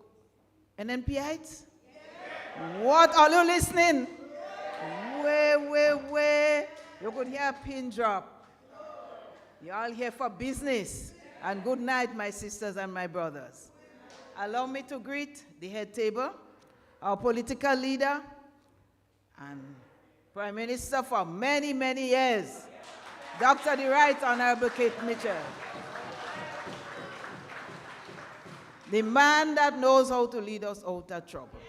NNPites? What? Are you listening? way. You could hear a pin drop. You're all here for business. And good night, my sisters and my brothers. Allow me to greet the head table, our political leader, and Prime Minister for many, many years, Dr. the Right Honorable Kate Mitchell. The man that knows how to lead us out of trouble.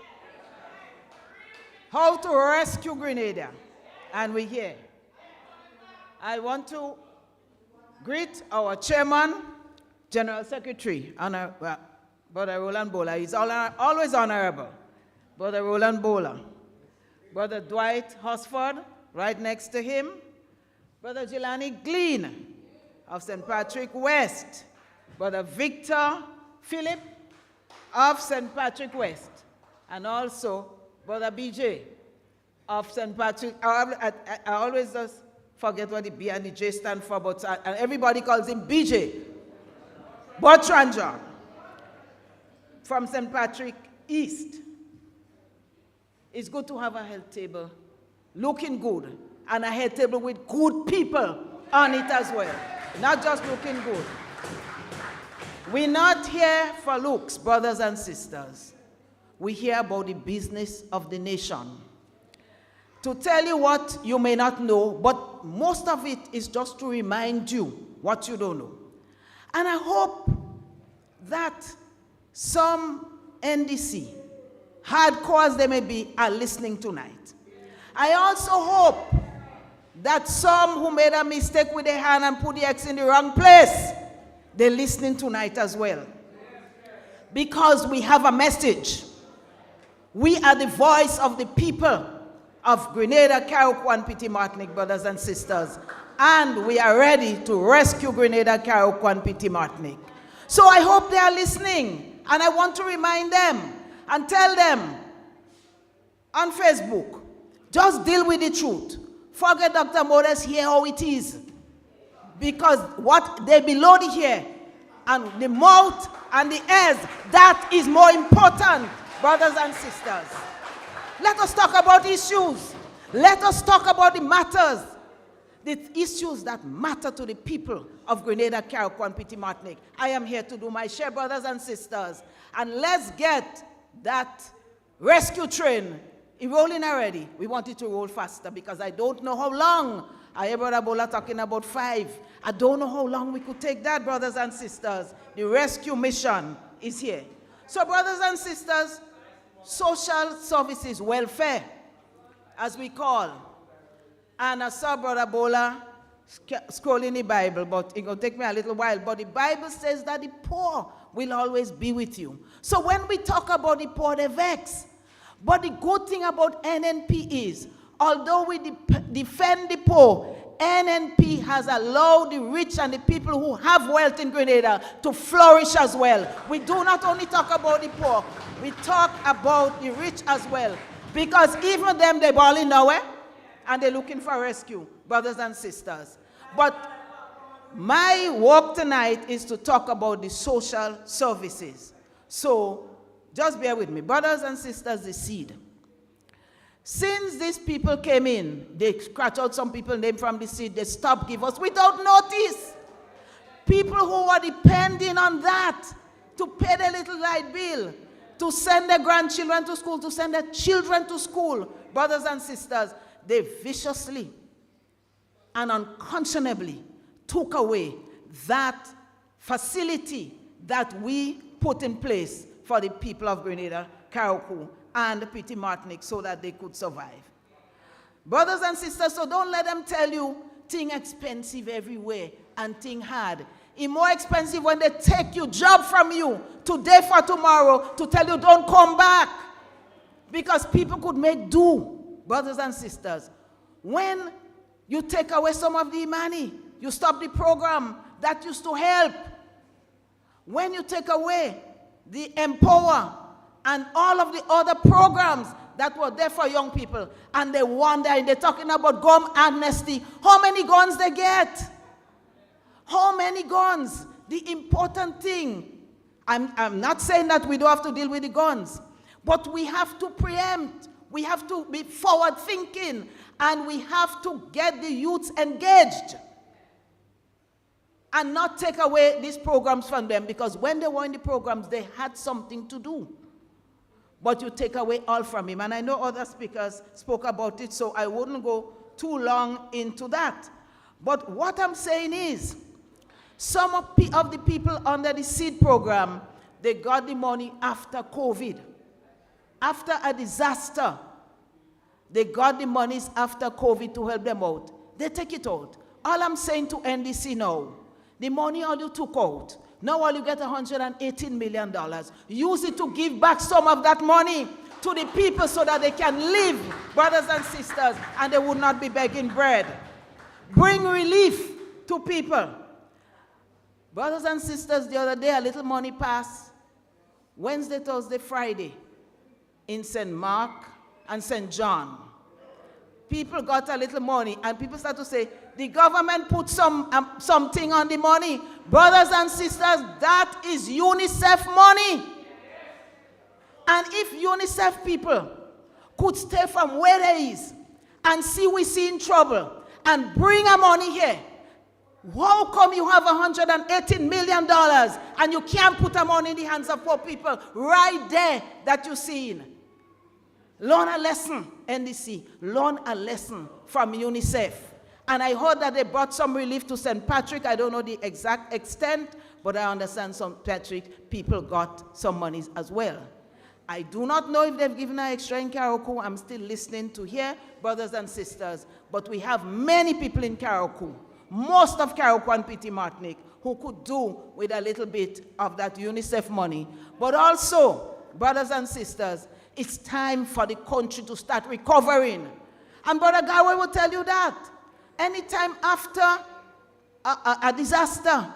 How to rescue Grenada. And we're here. I want to greet our chairman, General Secretary, Brother Roland Bowler. He's always honorable. Brother Roland Bowler. Brother Dwight Hosford, right next to him. Brother Gilani Glen of St. Patrick West. Brother Victor Phillip of St. Patrick West. And also Brother BJ of St. Patrick. I always just forget what the B and the J stand for, but and everybody calls him BJ. Butran John from St. Patrick East. It's good to have a head table looking good and a head table with good people on it as well. Not just looking good. We're not here for looks, brothers and sisters. We're here about the business of the nation. To tell you what you may not know, but most of it is just to remind you what you don't know. And I hope that some NDC, hardcores they may be, are listening tonight. I also hope that some who made a mistake with their hand and put the X in the wrong place, they're listening tonight as well. Because we have a message. We are the voice of the people of Grenada, Carriacou, and Petit Martinique, brothers and sisters. And we are ready to rescue Grenada, Carriacou, and Petit Martinique. So I hope they are listening. And I want to remind them and tell them on Facebook, just deal with the truth. Forget Dr. Modeste here how it is. Because what they below the hair and the mouth and the ears, that is more important, brothers and sisters. Let us talk about issues. Let us talk about the matters. The issues that matter to the people of Grenada, Carriacou, and Petit Martinique. I am here to do my share, brothers and sisters. And let's get that rescue train rolling already. We want it to roll faster because I don't know how long. I hear Brother Bola talking about 5. I don't know how long we could take that, brothers and sisters. The rescue mission is here. So, brothers and sisters, social services, welfare, as we call. And I saw Brother Bola scrolling the Bible, but it's going to take me a little while. But the Bible says that the poor will always be with you. So when we talk about the poor, they vex. But the good thing about NNP is, although we defend the poor, NNP has allowed the rich and the people who have wealth in Grenada to flourish as well. We do not only talk about the poor, we talk about the rich as well. Because even them, they're balling nowhere, and they're looking for rescue, brothers and sisters. But my work tonight is to talk about the social services. So just bear with me. Brothers and sisters, the seed. Since these people came in, they scratch out some people's name from the seed, they stopped give us without notice. People who are depending on that to pay their little light bill, to send their grandchildren to school, to send their children to school. Brothers and sisters, they viciously and unconscionably took away that facility that we put in place for the people of Grenada, Carriacou, and Petit Martinique so that they could survive. Brothers and sisters, so don't let them tell you things expensive everywhere and things hard. It's more expensive when they take your job from you today for tomorrow to tell you don't come back. Because people could make do, brothers and sisters. When you take away some of the money, you stop the program that used to help. When you take away the Empower and all of the other programs that were there for young people, and they wonder, and they're talking about gun amnesty, how many guns they get? How many guns? The important thing, I'm not saying that we don't have to deal with the guns, but we have to preempt. We have to be forward thinking, and we have to get the youths engaged and not take away these programs from them, because when they were in the programs, they had something to do. But you take away all from him. And I know other speakers spoke about it, so I wouldn't go too long into that. But what I'm saying is, some of the people under the seed program, they got the money after COVID. After a disaster, they got the monies after COVID to help them out. They take it out. All I'm saying to NDC now, the money all you took out, now all you get $118 million. Use it to give back some of that money to the people so that they can live, brothers and sisters, and they would not be begging bread. Bring relief to people. Brothers and sisters, the other day a little money passed. Wednesday, Thursday, Friday in St. Mark and St. John. People got a little money, and people start to say, the government put something on the money. Brothers and sisters, that is UNICEF money. And if UNICEF people could stay from where they is and see we see in trouble and bring our money here, how come you have $118 million and you can't put our money in the hands of poor people right there that you're seeing? Learn a lesson, NDC. Learn a lesson from UNICEF. And I heard that they brought some relief to St. Patrick. I don't know the exact extent, but I understand St. Patrick people got some monies as well. I do not know if they've given an extra in Karakou. I'm still listening to hear, brothers and sisters. But we have many people in Karakou, most of Karakou and Petit Martinique, who could do with a little bit of that UNICEF money. But also, brothers and sisters, it's time for the country to start recovering. And Brother Garway will tell you that. Anytime after a disaster,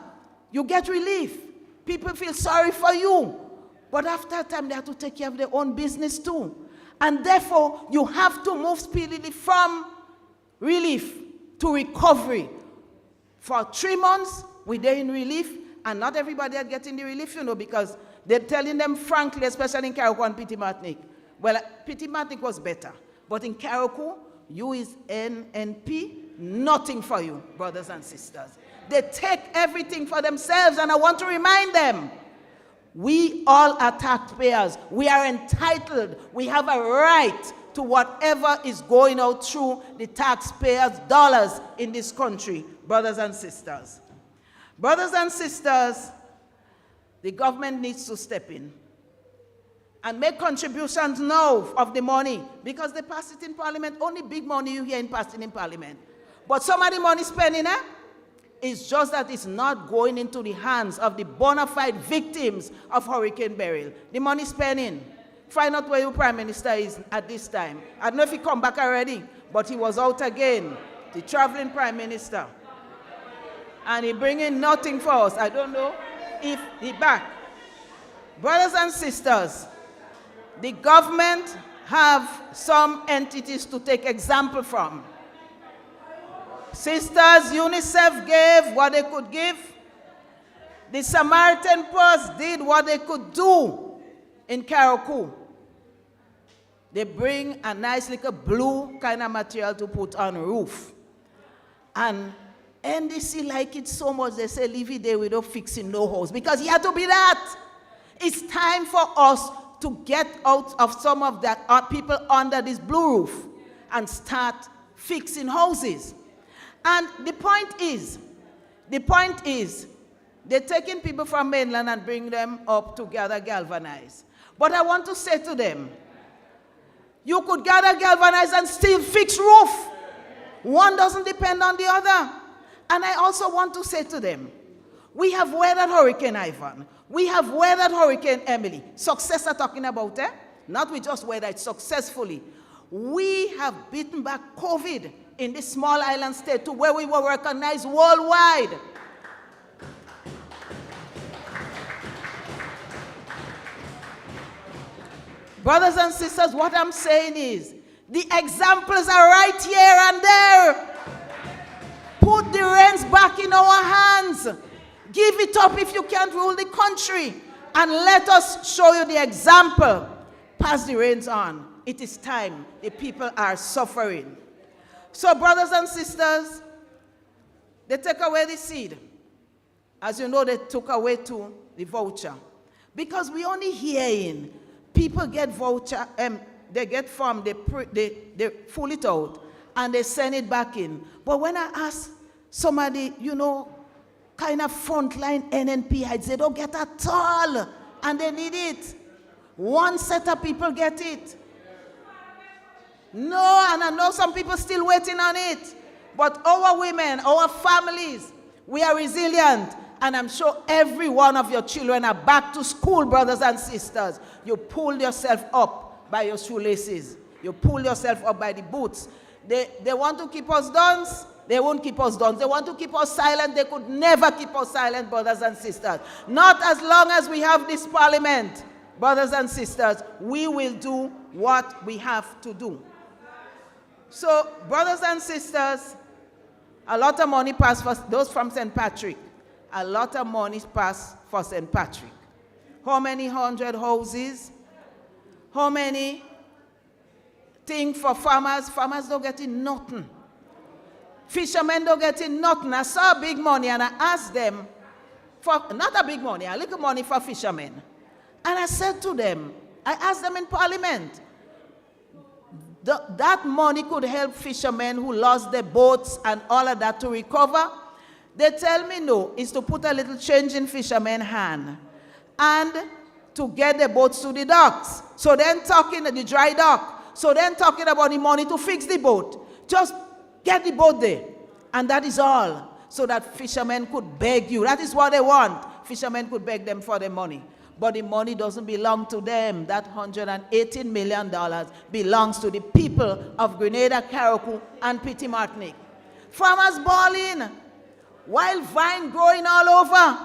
you get relief. People feel sorry for you. But after a time, they have to take care of their own business too. And therefore, you have to move speedily from relief to recovery. For 3 months, we're there in relief, and not everybody are getting the relief, you know, because they're telling them frankly, especially in Karakou and Petit Martinique. Well, Petit Martinique was better. But in Karakou, you is NNP, nothing for you, brothers and sisters. They take everything for themselves, and I want to remind them, we all are taxpayers. We are entitled. We have a right to whatever is going out through the taxpayers' dollars in this country, brothers and sisters. Brothers and sisters, the government needs to step in and make contributions now of the money, because they pass it in Parliament. Only big money you hear in passing in Parliament. But some of the money spending, it's just that it's not going into the hands of the bona fide victims of Hurricane Beryl. The money spending. Find out where your Prime Minister is at this time. I don't know if he come back already, but he was out again, the traveling Prime Minister. And he bringing nothing for us. I don't know if he back. Brothers and sisters, the government have some entities to take example from. Sisters, UNICEF gave what they could give. The Samaritan Purse did what they could do in Karakou. They bring a nice little blue kind of material to put on a roof. And NDC like it so much, they say, leave it there without fixing no house. Because it had to be that. It's time for us to get out of some of that people under this blue roof and start fixing houses. And the point is, they're taking people from mainland and bring them up to gather galvanized. But I want to say to them, you could gather galvanized and still fix roof. One doesn't depend on the other. And I also want to say to them, we have weathered Hurricane Ivan. We have weathered Hurricane Emily. Success I'm talking about, eh? Not we just weathered it successfully. We have beaten back COVID in this small island state to where we were recognized worldwide. Brothers and sisters, what I'm saying is, the examples are right here and there. Put the reins back in our hands. Give it up if you can't rule the country. And let us show you the example. Pass the reins on it is time. The people are suffering. So brothers and sisters, they take away the seed. As you know, they took away too the voucher. Because we only hearing people get voucher, they get farm, they pull it out, and they send it back in. But when I ask somebody, you know, kind of frontline NNP, they don't get at all, and they need it. One set of people get it. No, and I know some people still waiting on it. But our women, our families, we are resilient. And I'm sure every one of your children are back to school, brothers and sisters. You pull yourself up by your shoelaces. You pull yourself up by the boots. They want to keep us down. They won't keep us down. They want to keep us silent. They could never keep us silent, brothers and sisters. Not as long as we have this parliament, brothers and sisters. We will do what we have to do. So, brothers and sisters, a lot of money passed for those from St. Patrick. A lot of money passed for St. Patrick. How many 100 houses? How many things for farmers? Farmers don't get in nothing. Fishermen don't get in nothing. I saw big money and I asked them for, not a big money, a little money for fishermen. And I said to them, I asked them in Parliament, that money could help fishermen who lost their boats and all of that to recover. They tell me no, it's to put a little change in fishermen's hand and to get the boats to the docks. So then talking at the dry dock. So then talking about the money to fix the boat. Just get the boat there. And that is all. So that fishermen could beg you. That is what they want. Fishermen could beg them for the money. But the money doesn't belong to them. That $118 million belongs to the people of Grenada, Carriacou, and Petit Martinique. Farmers bawling. While vine growing all over,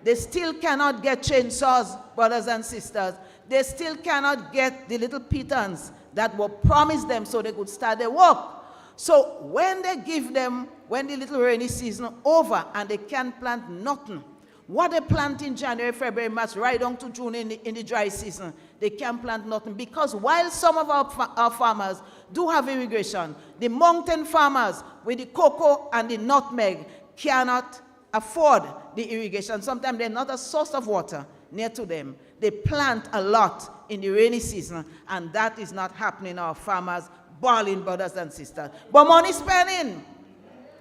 they still cannot get chainsaws, brothers and sisters. They still cannot get the little pitons that were promised them so they could start their work. So when they give them, when the little rainy season over and they can't plant nothing, what they plant in January, February, March, right down to June in the dry season, they can't plant nothing. Because while some of our farmers do have irrigation, the mountain farmers with the cocoa and the nutmeg cannot afford the irrigation. Sometimes there's not a source of water near to them. They plant a lot in the rainy season, and that is not happening. Our farmers bawling, brothers and sisters. But money spending,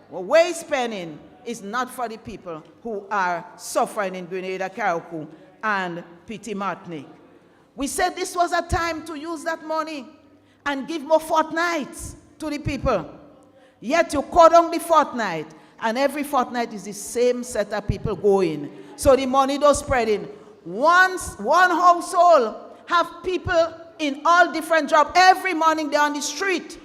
way spending, is not for the people who are suffering in Grenada, Carriacou, and Petit Martinique. We said this was a time to use that money and give more fortnights to the people. Yet you cut down the fortnight, and every fortnight is the same set of people going. So the money does spreading. Once one household have people in all different jobs. Every morning they're on the street.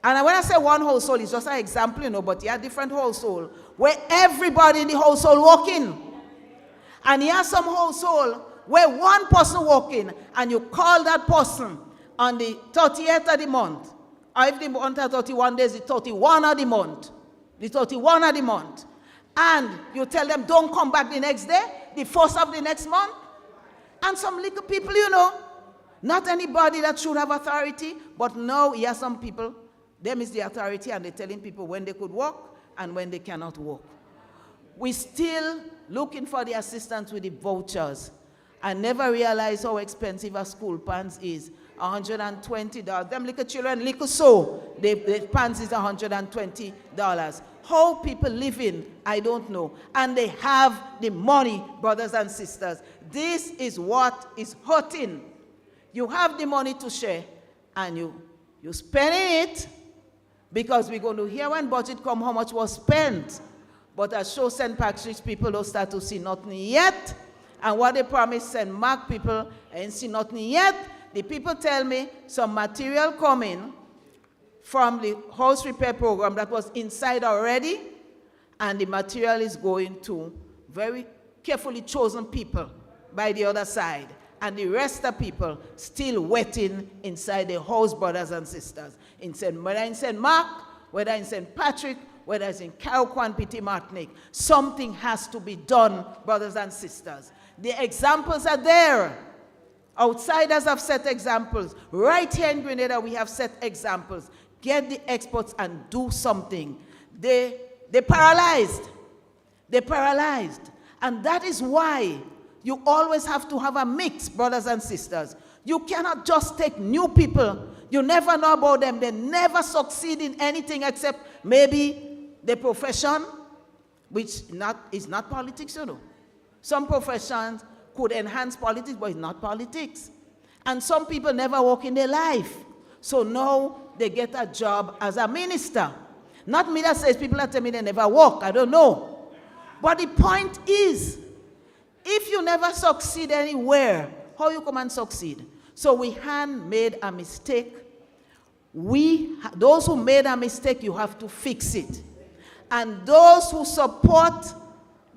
And when I say one household, it's just an example, you know, but you have different households where everybody in the household walking. And you have some household where one person walking, and you call that person on the 30th of the month. Or if the month has 31 days, the 31 of the month. The 31 of the month. And you tell them, don't come back the next day, the first of the next month. And some little people, you know, not anybody that should have authority, but now you have some people, them is the authority, and they're telling people when they could walk and when they cannot walk. We're still looking for the assistance with the vouchers. I never realized how expensive a school pants is. $120. Them little children, little so, the pants is $120. How people living, I don't know. And they have the money, brothers and sisters. This is what is hurting. You have the money to share, and you spending it, because we're going to hear when budget come how much was spent. But as show St. Patrick's people don't start to see nothing yet. And what they promised St. Mark people ain't see nothing yet. The people tell me some material coming from the house repair program that was inside already, and the material is going to very carefully chosen people by the other side. And the rest of people still waiting inside the house, brothers and sisters. Whether in St. Mark, whether in St. Patrick, whether it's in Carriacou and Petit Martinique, something has to be done, brothers and sisters. The examples are there Outsiders have set examples. Right here in Grenada, we have set examples. Get the experts and do something. They paralyzed. They paralyzed. And that is why you always have to have a mix, brothers and sisters. You cannot just take new people. You never know about them. They never succeed in anything except maybe the profession, which is not politics, you know. Some professions could enhance politics, but it's not politics. And some people never work in their life. So now they get a job as a minister. Not me that says people that tell me they never work. I don't know. But the point is, if you never succeed anywhere, how you come and succeed? So we had made a mistake. Those who made a mistake, you have to fix it. And those who supported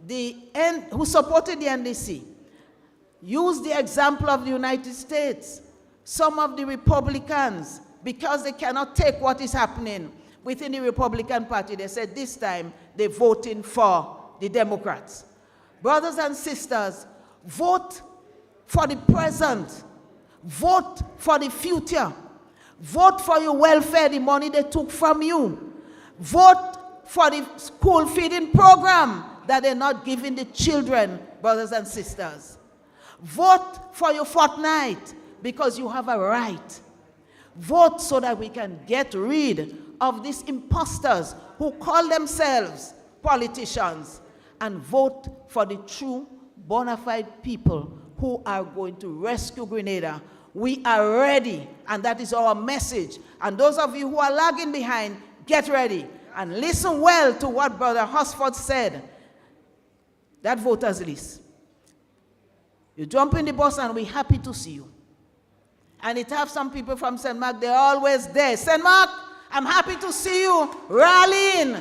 the NDC, use the example of the United States. Some of the Republicans, because they cannot take what is happening within the Republican Party, they said this time they're voting for the Democrats. Brothers and sisters, vote for the present. Vote for the future. Vote for your welfare, the money they took from you. Vote for the school feeding program that they're not giving the children, brothers and sisters. Vote for your fortnight because you have a right. Vote so that we can get rid of these imposters who call themselves politicians, and vote for the true bona fide people who are going to rescue Grenada. We are ready, and that is our message. And those of you who are lagging behind, get ready and listen well to what Brother Hosford said. That voters list. You jump in the bus and we're happy to see you. And it have some people from St. Mark, they're always there. St. Mark, I'm happy to see you. Rallying,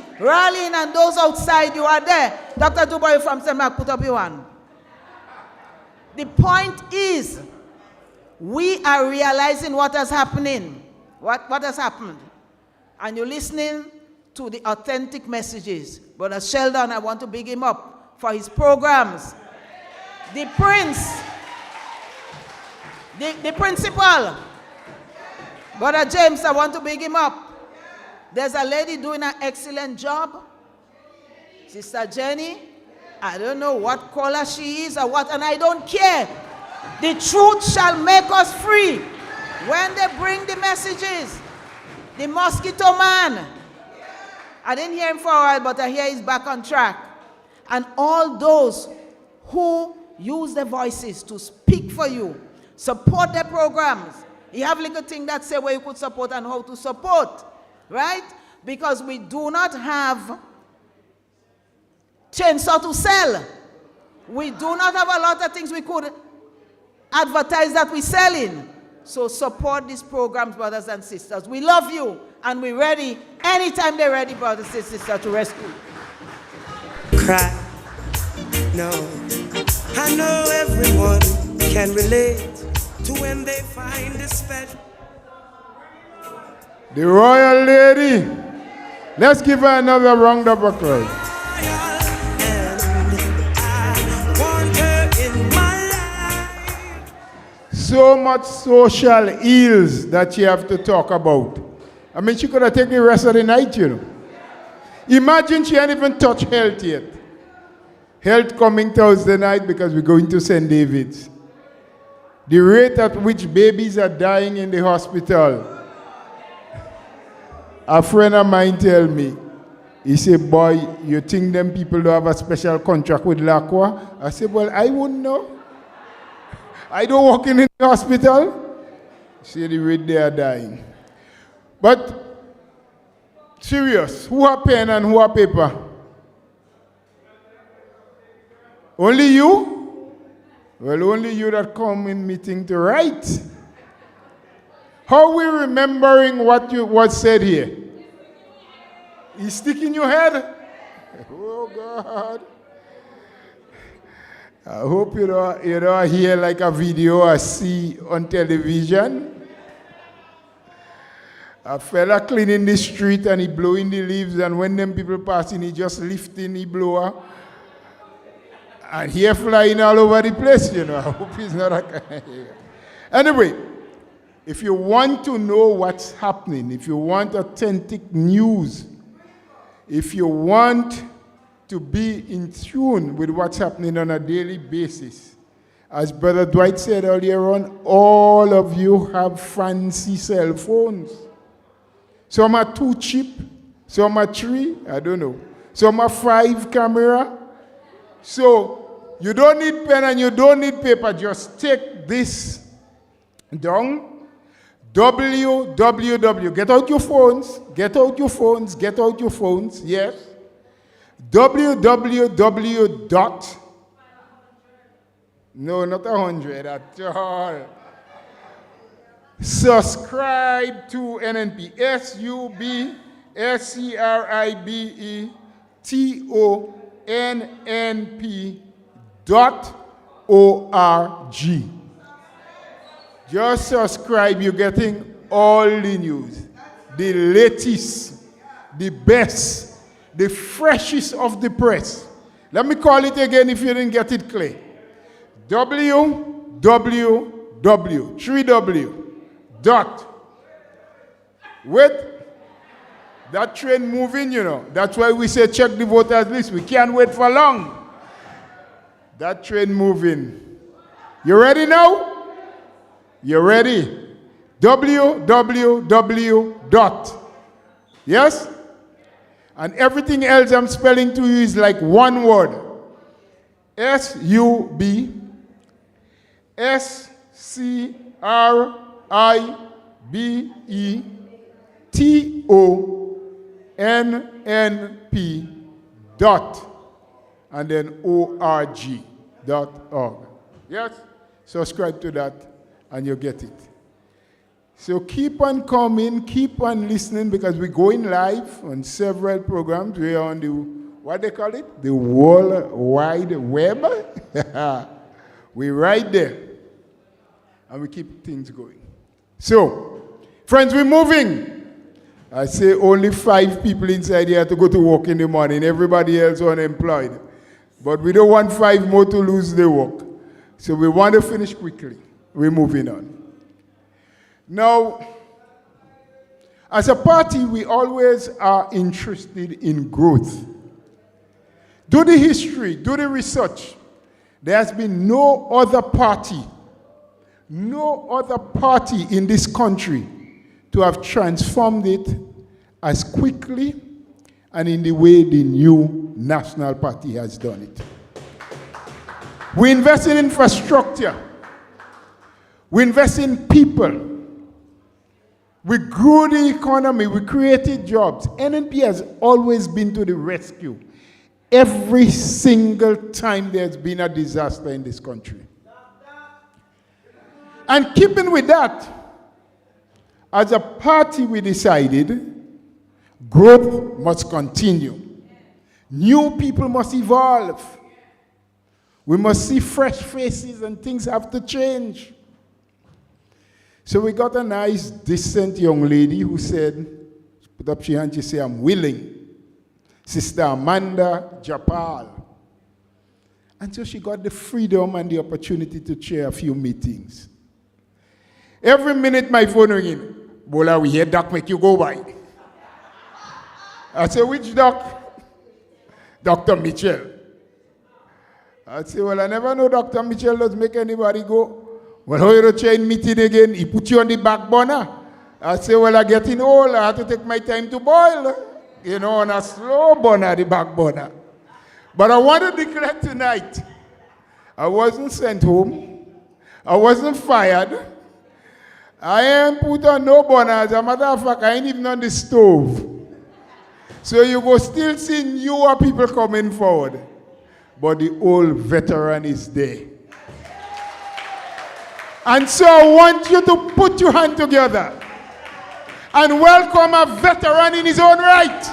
and those outside, you are there. Dr. Dubois from St. Mark, put up your hand. The point is, we are realizing what is happening. What has happened. And you're listening to the authentic messages. Brother Sheldon, I want to big him up for his programs. The Prince, the principal, Brother James, I want to big him up. There's a lady doing an excellent job, Sister Jenny. I don't know what color she is or what, and I don't care. The truth shall make us free. When they bring the messages, the mosquito man, I didn't hear him for a while, but I hear he's back on track. And all those who use their voices to speak for you, support their programs. You have little thing that say where you could support and how to support, right? Because we do not have chainsaw to sell. We do not have a lot of things we could advertise that we're selling. So support these programs, brothers and sisters. We love you, and we're ready anytime they're ready, brothers and sisters, to rescue. Cry, no. I know everyone can relate to when they find a special. The royal lady. Let's give her another round of applause. So much social ills that you have to talk about. I mean, she could have taken the rest of the night, you know. Imagine she hadn't even touched health yet. Health coming Thursday night because we're going to St. David's. The rate at which babies are dying in the hospital. A friend of mine tell me, he said, boy, you think them people don't have a special contract with LACWA? I said, well, I wouldn't know. I don't work in the hospital. See the rate they are dying. But, serious, who are pen and who are paper? Only you? Well, only you that come in meeting to write. How are we remembering what was said here? You stick in your head? Oh, God. I hope you don't hear like a video or see on television. A fella cleaning the street and he blowing the leaves, and when them people passing, he just lifting the blower. And hair flying all over the place, you know. I hope he's not a kind. Anyway, if you want to know what's happening, if you want authentic news, if you want to be in tune with what's happening on a daily basis, as Brother Dwight said earlier on, all of you have fancy cell phones. Some are 2 cheap, some are 3, I don't know. Some are 5 camera. So you don't need pen and you don't need paper. Just take this down. www. Get out your phones. Get out your phones. Get out your phones. Yes. www. No, not 100 at all. Subscribe to NNP. SUBSCRIBETONNP.org. Just subscribe, you're getting all the news, the latest, the best, the freshest of the press. Let me call it again if you didn't get it clear. www. With that train moving, you know. That's why we say check the voters list. We can't wait for long. That train moving. You ready now? You ready? www. Yes? And everything else I'm spelling to you is like one word. SUBSCRIBETONNP dot and then org.org. Yes? Subscribe to that and you'll get it. So keep on coming, keep on listening because we're going live on several programs. We're on the, what they call it? The World Wide Web. We're right there. And we keep things going. So, friends, we're moving. I say only 5 people inside here to go to work in the morning. Everybody else unemployed. But we don't want 5 more to lose their work. So we want to finish quickly. We're moving on. Now, as a party, we always are interested in growth. Do the history, do the research. There has been no other party in this country to have transformed it as quickly and in the way the new National Party has done it. We invest in infrastructure. We invest in people. We grew the economy. We created jobs. NNP has always been to the rescue every single time there's been a disaster in this country. And keeping with that, as a party we decided growth must continue. New people must evolve. We must see fresh faces and things have to change. So we got a nice, decent young lady who said, put up her hand, she said, I'm willing. Sister Amanda Japal. And so she got the freedom and the opportunity to chair a few meetings. Every minute my phone ringing, Bola, we hear doc make you go by. I said, which doc? Dr. Mitchell. I said, well, I never know Dr. Mitchell does make anybody go. Well, how you chair in meeting again? He put you on the back burner. I said, well, I'm getting old. I have to take my time to boil. You know, on a slow burner, the back burner. But I want to declare tonight, I wasn't sent home. I wasn't fired. I ain't put on no burner. As a matter of fact, I ain't even on the stove. So you go still see newer people coming forward. But the old veteran is there. And so I want you to put your hand together and welcome a veteran in his own right.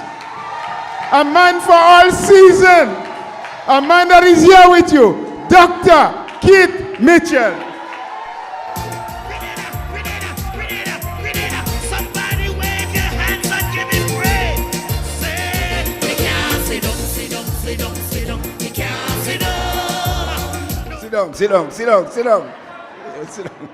A man for all season. A man that is here with you. Dr. Keith Mitchell. Somebody wave your hands and give him praise. Say, we can't sit down, sit down, sit down, sit down. We can't sit down. Sit down, sit down, sit down, sit down. Sit down.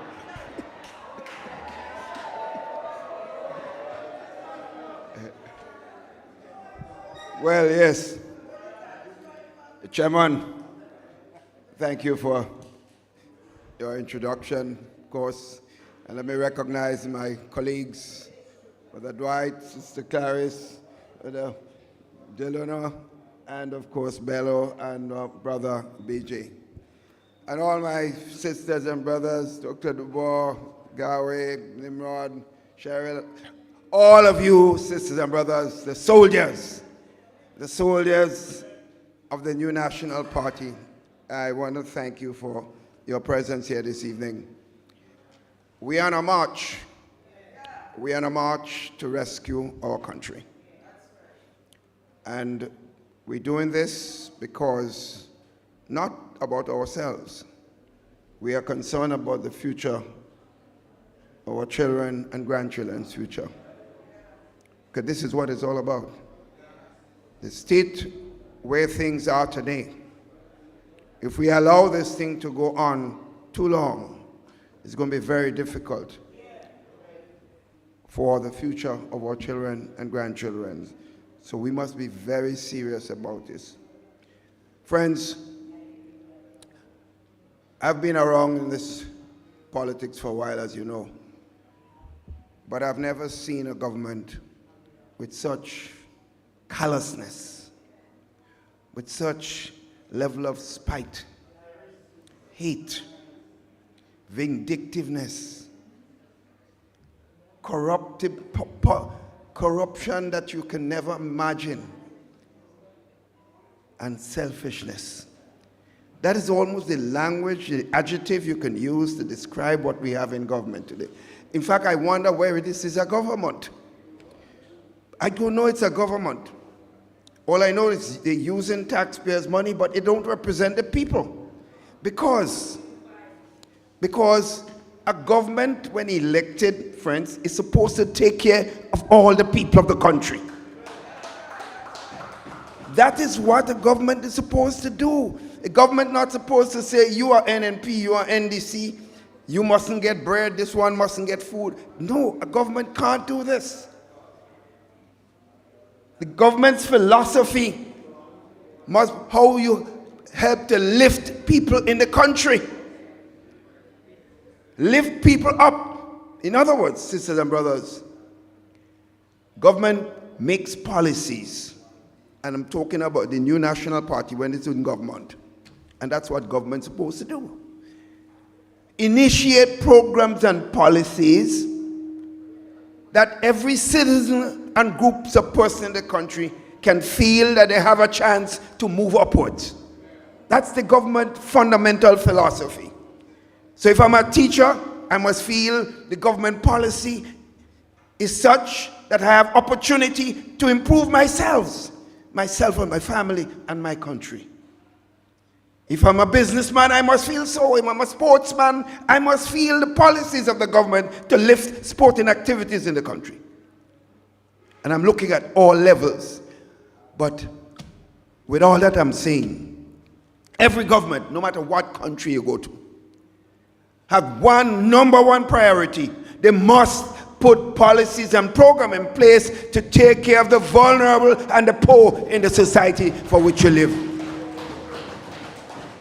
Well, yes. Chairman, thank you for your introduction, of course. And let me recognize my colleagues, Brother Dwight, Sister Clarice, Brother Gilani, and of course Bello and Brother BJ. And all my sisters and brothers, Dr. Dubois, Gawe, Nimrod, Cheryl, all of you sisters and brothers, the soldiers of the New National Party, I want to thank you for your presence here this evening. We are on a march. We are on a march to rescue our country. And we're doing this because not about ourselves. We are concerned about the future, our children and grandchildren's future. Because this is what it's all about. The state where things are today. If we allow this thing to go on too long, it's going to be very difficult for the future of our children and grandchildren. So we must be very serious about this. Friends, I've been around in this politics for a while, as you know, but I've never seen a government with such callousness, with such level of spite, hate, vindictiveness, corruption that you can never imagine, and selfishness. That is almost the language, the adjective you can use to describe what we have in government today. In fact, I wonder where this is a government. I don't know it's a government. All I know is they're using taxpayers' money, but it don't represent the people. Because a government, when elected, friends, is supposed to take care of all the people of the country. That is what a government is supposed to do. A government not supposed to say, you are NNP, you are NDC, you mustn't get bread, this one mustn't get food. No, a government can't do this. The government's philosophy must how you help to lift people in the country. Lift people up. In other words, sisters and brothers, government makes policies. And I'm talking about the New National Party when it's in government. And that's what government's supposed to do. Initiate programs and policies that every citizen and groups of persons in the country can feel that they have a chance to move upwards. That's the government fundamental philosophy. So if I'm a teacher, I must feel the government policy is such that I have opportunity to improve myself and my family and my country. If I'm a businessman, I must feel so. If I'm a sportsman, I must feel the policies of the government to lift sporting activities in the country. And I'm looking at all levels. But with all that I'm saying, every government, no matter what country you go to, have number one priority. They must put policies and programs in place to take care of the vulnerable and the poor in the society for which you live.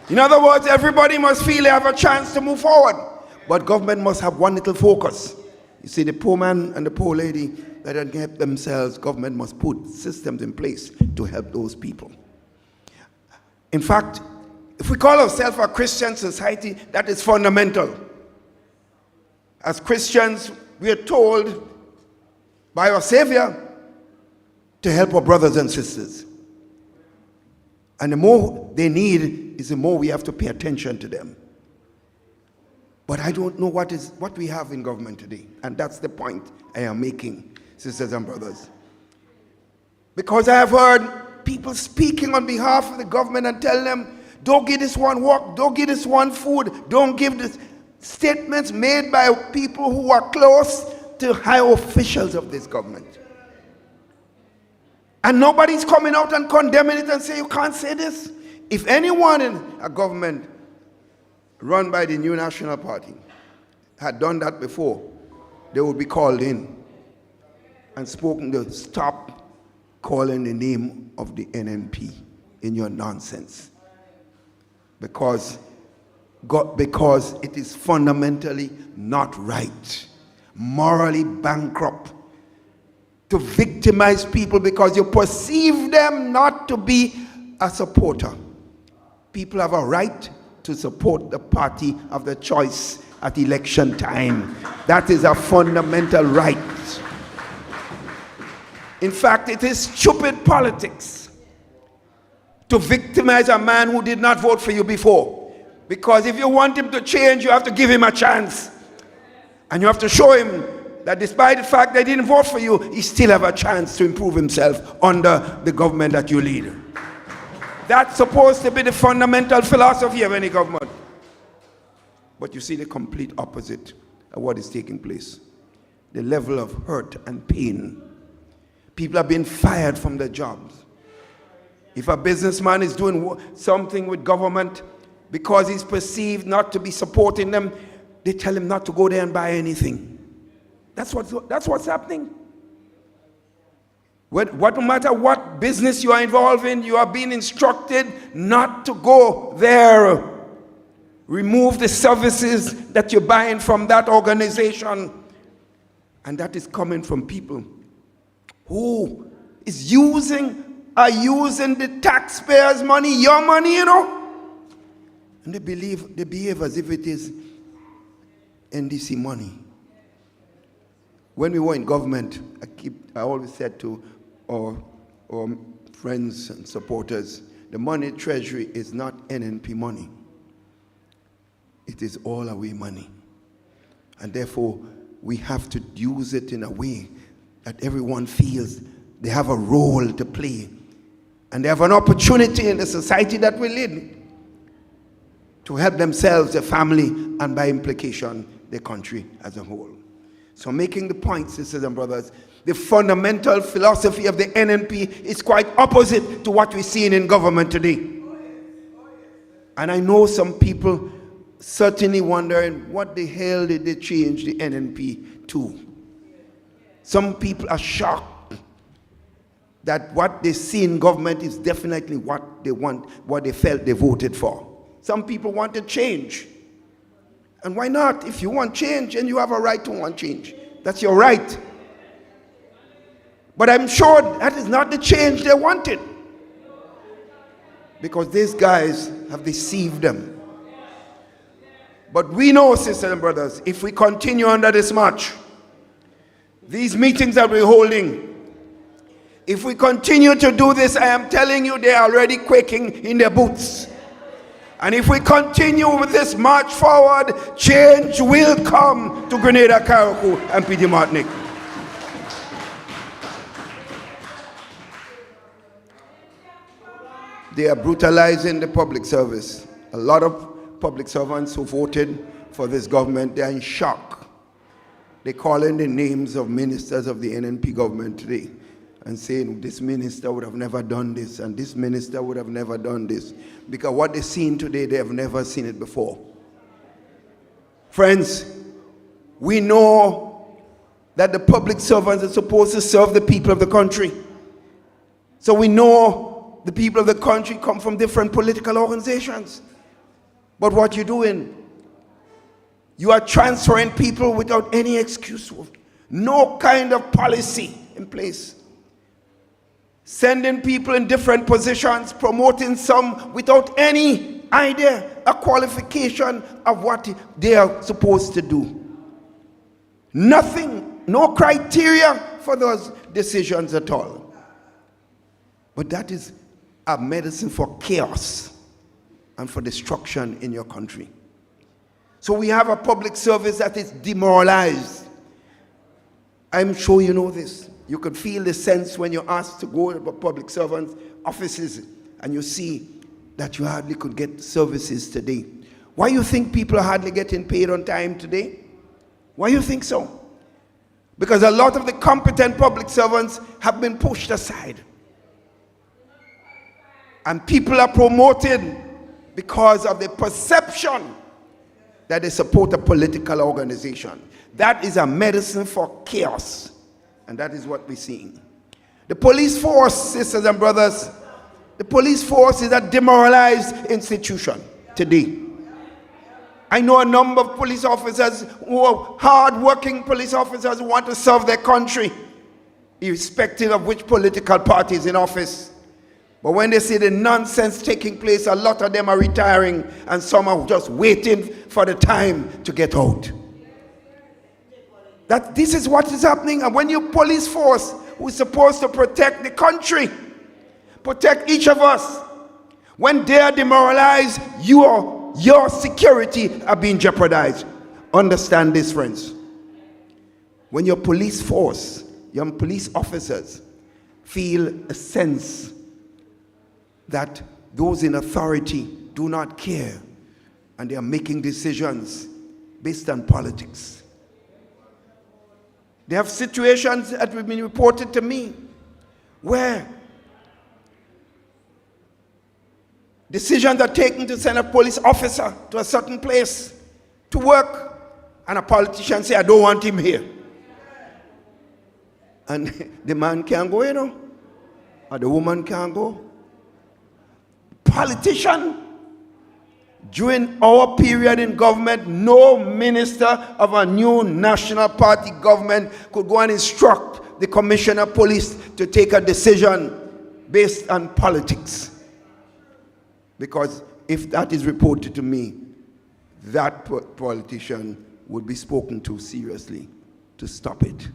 In other words, everybody must feel they have a chance to move forward. But government must have one little focus. You see, the poor man and the poor lady that don't help themselves, government must put systems in place to help those people. In fact, if we call ourselves a Christian society, that is fundamental. As Christians, we are told by our Savior to help our brothers and sisters. And the more they need is the more we have to pay attention to them. But I don't know what we have in government today. And that's the point I am making, sisters and brothers. Because I have heard people speaking on behalf of the government and tell them, don't give this one work, don't give this one food, don't give this. Statements made by people who are close to high officials of this government. And nobody's coming out and condemning it and say, you can't say this. If anyone in a government run by the New National Party had done that before, they would be called in and spoken to stop calling the name of the NNP in your nonsense. Because it is fundamentally not right, morally bankrupt, to victimize people because you perceive them not to be a supporter. People have a right to support the party of their choice at election time. That is a fundamental right. In fact, it is stupid politics to victimize a man who did not vote for you before. Because if you want him to change, you have to give him a chance. And you have to show him that despite the fact that he didn't vote for you, he still have a chance to improve himself under the government that you lead. That's supposed to be the fundamental philosophy of any government. But you see the complete opposite of what is taking place. The level of hurt and pain. People are being fired from their jobs. If a businessman is doing something with government because he's perceived not to be supporting them, they tell him not to go there and buy anything. That's what's happening. No matter what business you are involved in, you are being instructed not to go there. Remove the services that you're buying from that organization. And that is coming from people who is using the taxpayers' money, your money, you know. And they behave as if it is NDC money. When we were in government, I always said to our friends and supporters, the money treasury is not NNP money. It is all our money. And therefore, we have to use it in a way that everyone feels they have a role to play. And they have an opportunity in the society that we live in to help themselves, their family, and by implication, the country as a whole. So making the point, sisters and brothers, the fundamental philosophy of the NNP is quite opposite to what we're seeing in government today. And I know some people certainly wondering, what the hell did they change the NNP to? Some people are shocked that what they see in government is definitely what they want, what they felt they voted for. Some people want to change. And why not? If you want change, and you have a right to want change. That's your right. But I'm sure that is not the change they wanted. Because these guys have deceived them. But we know, sisters and brothers, if we continue under this march, these meetings that we're holding, if we continue to do this, I am telling you, they are already quaking in their boots. And if we continue with this march forward, change will come to Grenada, Carriacou, and Petit Martinique. They are brutalizing the public service. A lot of public servants who voted for this government, they are in shock. They call in the names of ministers of the NNP government today and saying this minister would have never done this and this minister would have never done this. Because what they've seen today, they have never seen it before. Friends, we know that the public servants are supposed to serve the people of the country. So we know the people of the country come from different political organizations. But what you're doing, you are transferring people without any excuse, no kind of policy in place. Sending people in different positions, promoting some without any idea, a qualification of what they are supposed to do. Nothing, no criteria for those decisions at all. But that is a medicine for chaos and for destruction in your country. So we have a public service that is demoralized. I'm sure you know this. You could feel the sense when you're asked to go to public servants' offices and you see that you hardly could get services today. Why you think people are hardly getting paid on time today? Why you think so? Because a lot of the competent public servants have been pushed aside. And people are promoted because of the perception that they support a political organization. That is a medicine for chaos. And that is what we're seeing. The police force, sisters and brothers, the police force is a demoralized institution today. I know a number of police officers who are hard-working police officers who want to serve their country, irrespective of which political party is in office. But when they see the nonsense taking place, a lot of them are retiring and some are just waiting for the time to get out. This is what is happening. And when your police force, who is supposed to protect the country, protect each of us, when they are demoralized, your security are being jeopardized. Understand this, friends. When your police force, your police officers feel a sense that those in authority do not care and they are making decisions based on politics. They have situations that have been reported to me where decisions are taken to send a police officer to a certain place to work, and a politician say, I don't want him here. And the man can't go, or the woman can't go. Politician, during our period in government, no minister of a new national party government could go and instruct the commissioner of police to take a decision based on politics. Because if that is reported to me, that politician would be spoken to seriously to stop it.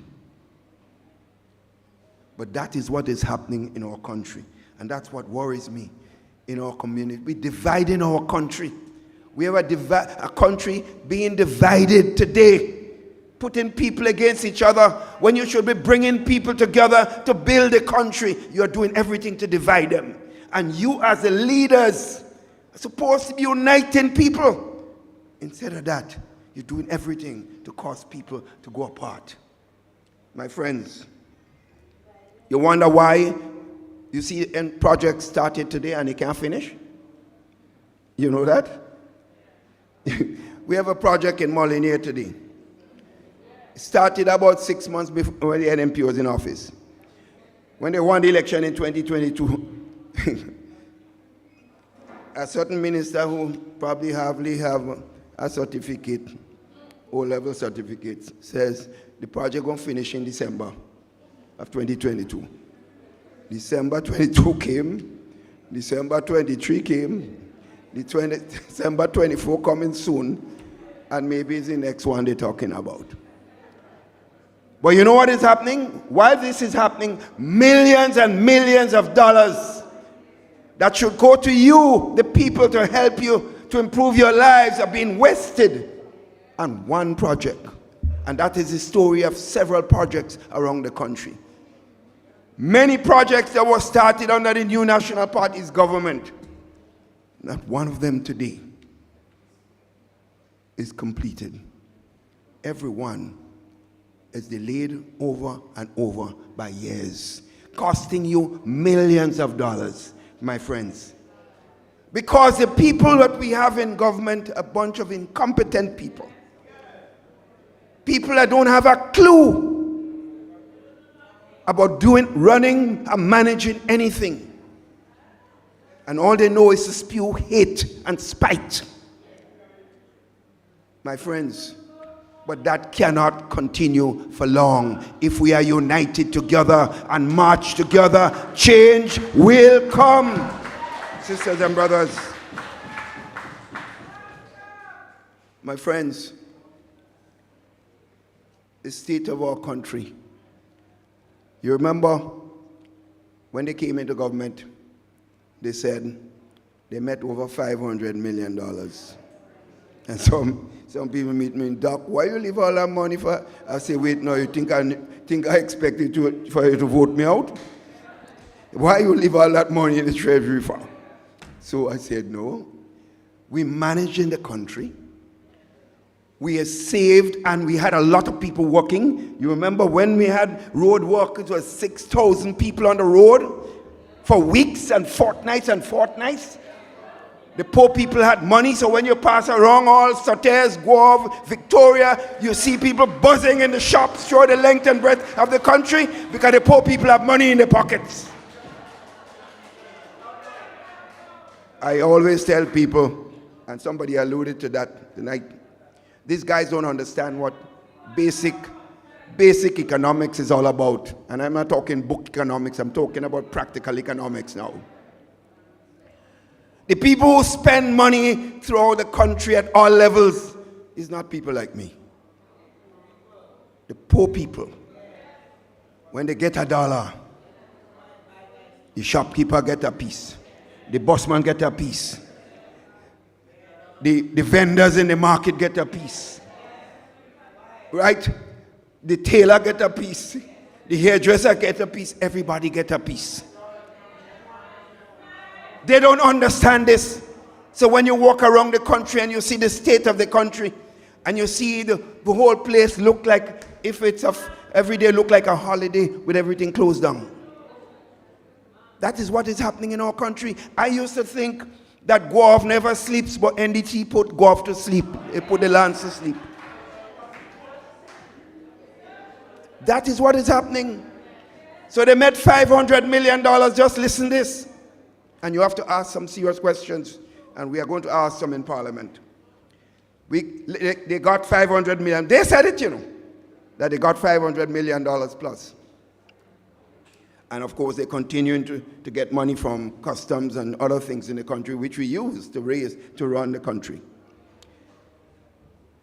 But that is what is happening in our country. And that's what worries me in our community. We're dividing our country. We have a country being divided today, putting people against each other when you should be bringing people together to build a country. You're doing everything to divide them. And you as the leaders are supposed to be uniting people. Instead of that, you're doing everything to cause people to go apart. My friends, you wonder why you see a project started today and it can't finish? You know that? We have a project in Molyneux today. It started about 6 months before the NMP was in office. When they won the election in 2022, a certain minister who probably hardly have a certificate, O-level certificate, says the project going to finish in December of 2022. December 22 came, December 23 came, December 24 coming soon, and maybe it's the next one they're talking about. But you know what is happening? While this is happening, millions and millions of dollars that should go to you, the people, to help you to improve your lives, are being wasted on one project. And that is the story of several projects around the country. Many projects that were started under the new National Party's government, not one of them today is completed. Every one is delayed over and over by years, costing you millions of dollars, my friends. Because the people that we have in government, a bunch of incompetent people. People that don't have a clue about running and managing anything. And all they know is to spew hate and spite. My friends, but that cannot continue for long. If we are united together and march together, change will come. Sisters and brothers, my friends, the state of our country. You remember when they came into government, they said they met over $500 million. And some people meet me, Doc, why you leave all that money for? I say, wait, no, you think I expected for you to vote me out? Why you leave all that money in the treasury for? So I said, no. We managed in the country. We are saved, and we had a lot of people working. You remember when we had road work, it was 6,000 people on the road for weeks and fortnights and fortnights. The poor people had money, so when you pass around all Sotes, Guave, Victoria, you see people buzzing in the shops through the length and breadth of the country because the poor people have money in their pockets. I always tell people, and somebody alluded to that tonight, these guys don't understand what basic economics is all about. And I'm not talking book economics, I'm talking about practical economics now. The people who spend money throughout the country at all levels is not people like me. The poor people, when they get $1, the shopkeeper get a piece, the bossman get a piece, the vendors in the market get a piece, right? The tailor get a piece, the hairdresser get a piece, everybody get a piece. They don't understand this. So when you walk around the country and you see the state of the country and you see the whole place look like, if it's every day look like a holiday with everything closed down. That is what is happening in our country. I used to think that Guave never sleeps, but NDT put Guave to sleep. It put the lands to sleep. That is what is happening. So they made $500 million. Just listen to this. And you have to ask some serious questions. And we are going to ask some in Parliament. They got $500 million. They said it, you know, that they got $500 million plus. And of course, they're continuing to get money from customs and other things in the country, which we use to run the country.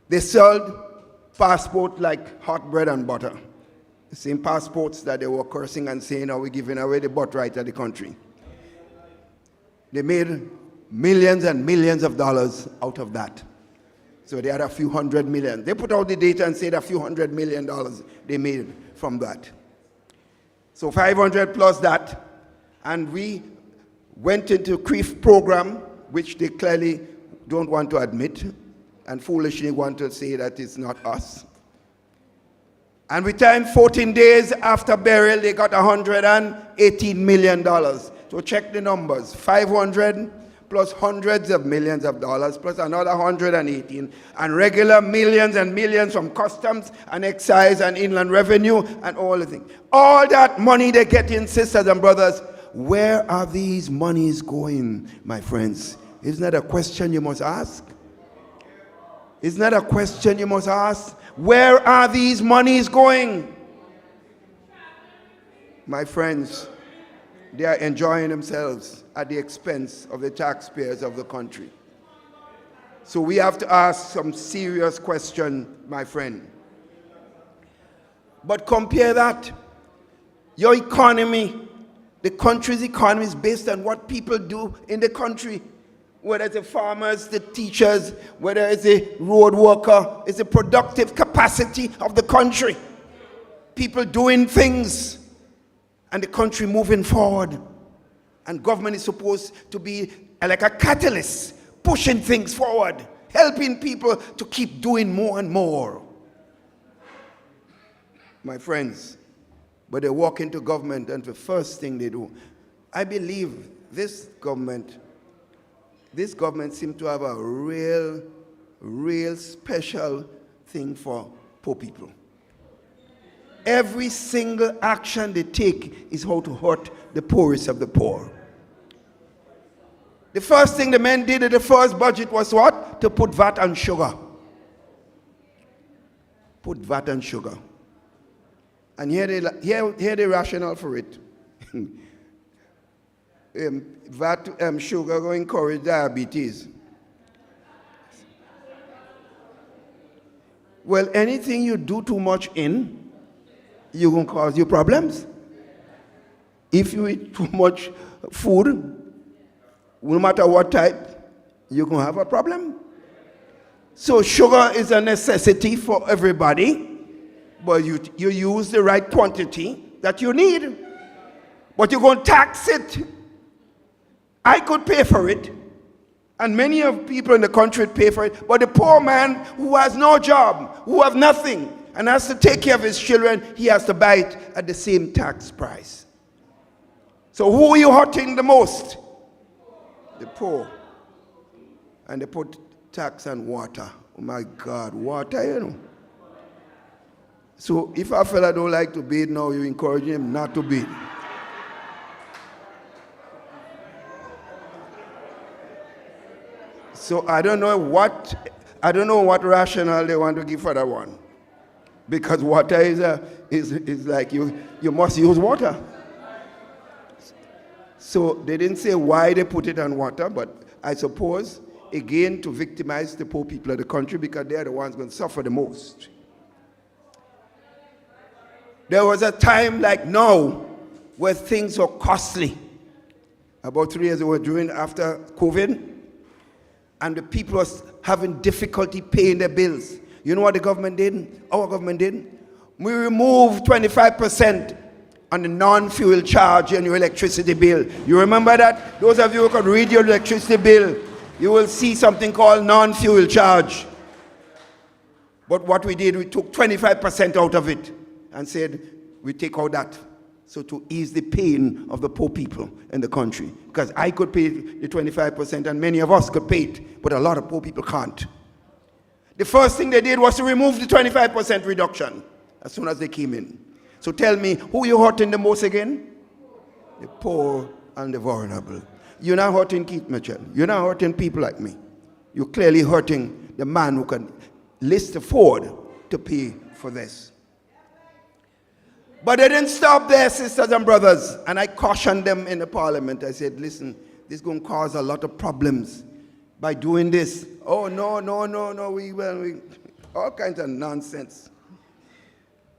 They sold passports like hot bread and butter. The same passports that they were cursing and saying, are we giving away the birthright of the country? They made millions and millions of dollars out of that. So they had a few hundred million. They put out the data and said a few $100 million they made from that. So 500 plus that. And we went into CREEF program, which they clearly don't want to admit and foolishly want to say that it's not us. And we timed 14 days after burial, they got $118 million. So check the numbers, 500 plus hundreds of millions of dollars, plus another 118, and regular millions and millions from customs and excise and inland revenue and all the things. All that money they get in, sisters and brothers, where are these monies going, my friends? Isn't that a question you must ask? Isn't that a question you must ask? Where are these monies going? My friends, they are enjoying themselves at the expense of the taxpayers of the country. So we have to ask some serious questions, my friend. But compare that. Your economy, the country's economy is based on what people do in the country. Whether it's the farmers, the teachers, whether it's a road worker, it's the productive capacity of the country. People doing things. And the country moving forward. And government is supposed to be like a catalyst, pushing things forward, helping people to keep doing more and more. My friends, but they walk into government and the first thing they do, I believe this government seems to have a real special thing for poor people. Every single action they take is how to hurt the poorest of the poor. The first thing the men did in the first budget was what? To put VAT on sugar. Put VAT on sugar. And here the rationale for it. VAT sugar will encourage diabetes. Well, anything you do too much in, you're going to cause you problems. If you eat too much food, no matter what type, you're going to have a problem. So sugar is a necessity for everybody, but you use the right quantity that you need. But you're going to tax it. I could pay for it, and many of people in the country pay for it, but the poor man who has no job, who has nothing, and has to take care of his children, he has to buy it at the same tax price. So who are you hurting the most? The poor. and they put tax on water. Oh my God, water, you know. So if a fella don't like to bathe now, you encourage him not to bathe. So I don't know what rationale they want to give for that one. Because water is like you must use water. So they didn't say why they put it on water, but I suppose, again, to victimize the poor people of the country because they're the ones going to suffer the most. There was a time like now where things were costly. About 3 years ago, after COVID, and the people was having difficulty paying their bills. You know what the government did? Our government did? We removed 25% on the non-fuel charge on your electricity bill. You remember that? Those of you who could read your electricity bill, you will see something called non-fuel charge. But what we did, we took 25% out of it and said, we take out that. So to ease the pain of the poor people in the country. Because I could pay the 25% and many of us could pay it, but a lot of poor people can't. The first thing they did was to remove the 25% reduction as soon as they came in. So tell me, who you hurting the most again? The poor and the vulnerable. You're not hurting Keith Mitchell. You're not hurting people like me. You're clearly hurting the man who can least afford to pay for this. But they didn't stop there, sisters and brothers. And I cautioned them in the parliament. I said, listen, this is going to cause a lot of problems by doing this. Oh, no, we all kinds of nonsense.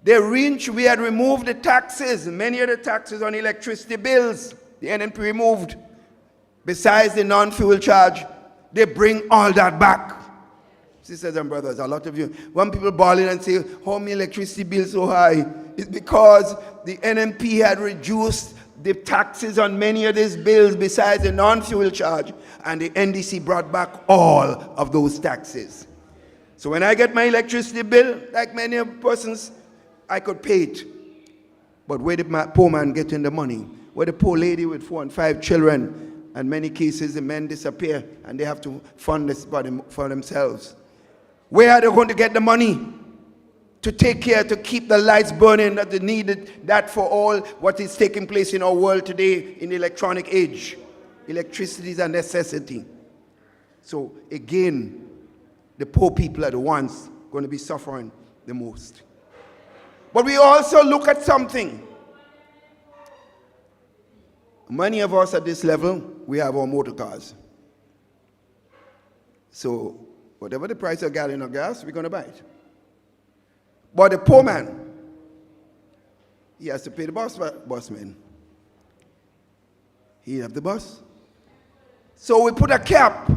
We had removed the taxes, many of the taxes on electricity bills, the NNP removed. Besides the non-fuel charge, they bring all that back. Sisters and brothers, a lot of you, when people ball in and say, how my electricity bill so high? It's because the NNP had reduced the taxes on many of these bills besides the non-fuel charge, and the NDC brought back all of those taxes. So when I get my electricity bill, like many persons, I could pay it. But where did my poor man get in the money? Where the poor lady with 4 and 5 children, and many cases the men disappear and they have to fund this for themselves. Where are they going to get the money to take care, to keep the lights burning, that they needed that for all what is taking place in our world today in the electronic age? Electricity is a necessity. So again, the poor people are the ones going to be suffering the most. But we also look at something. Many of us at this level, we have our motor cars. So whatever the price of gallon of gas, we're going to buy it. But the poor man, he has to pay the busman. He have the bus. So we put a cap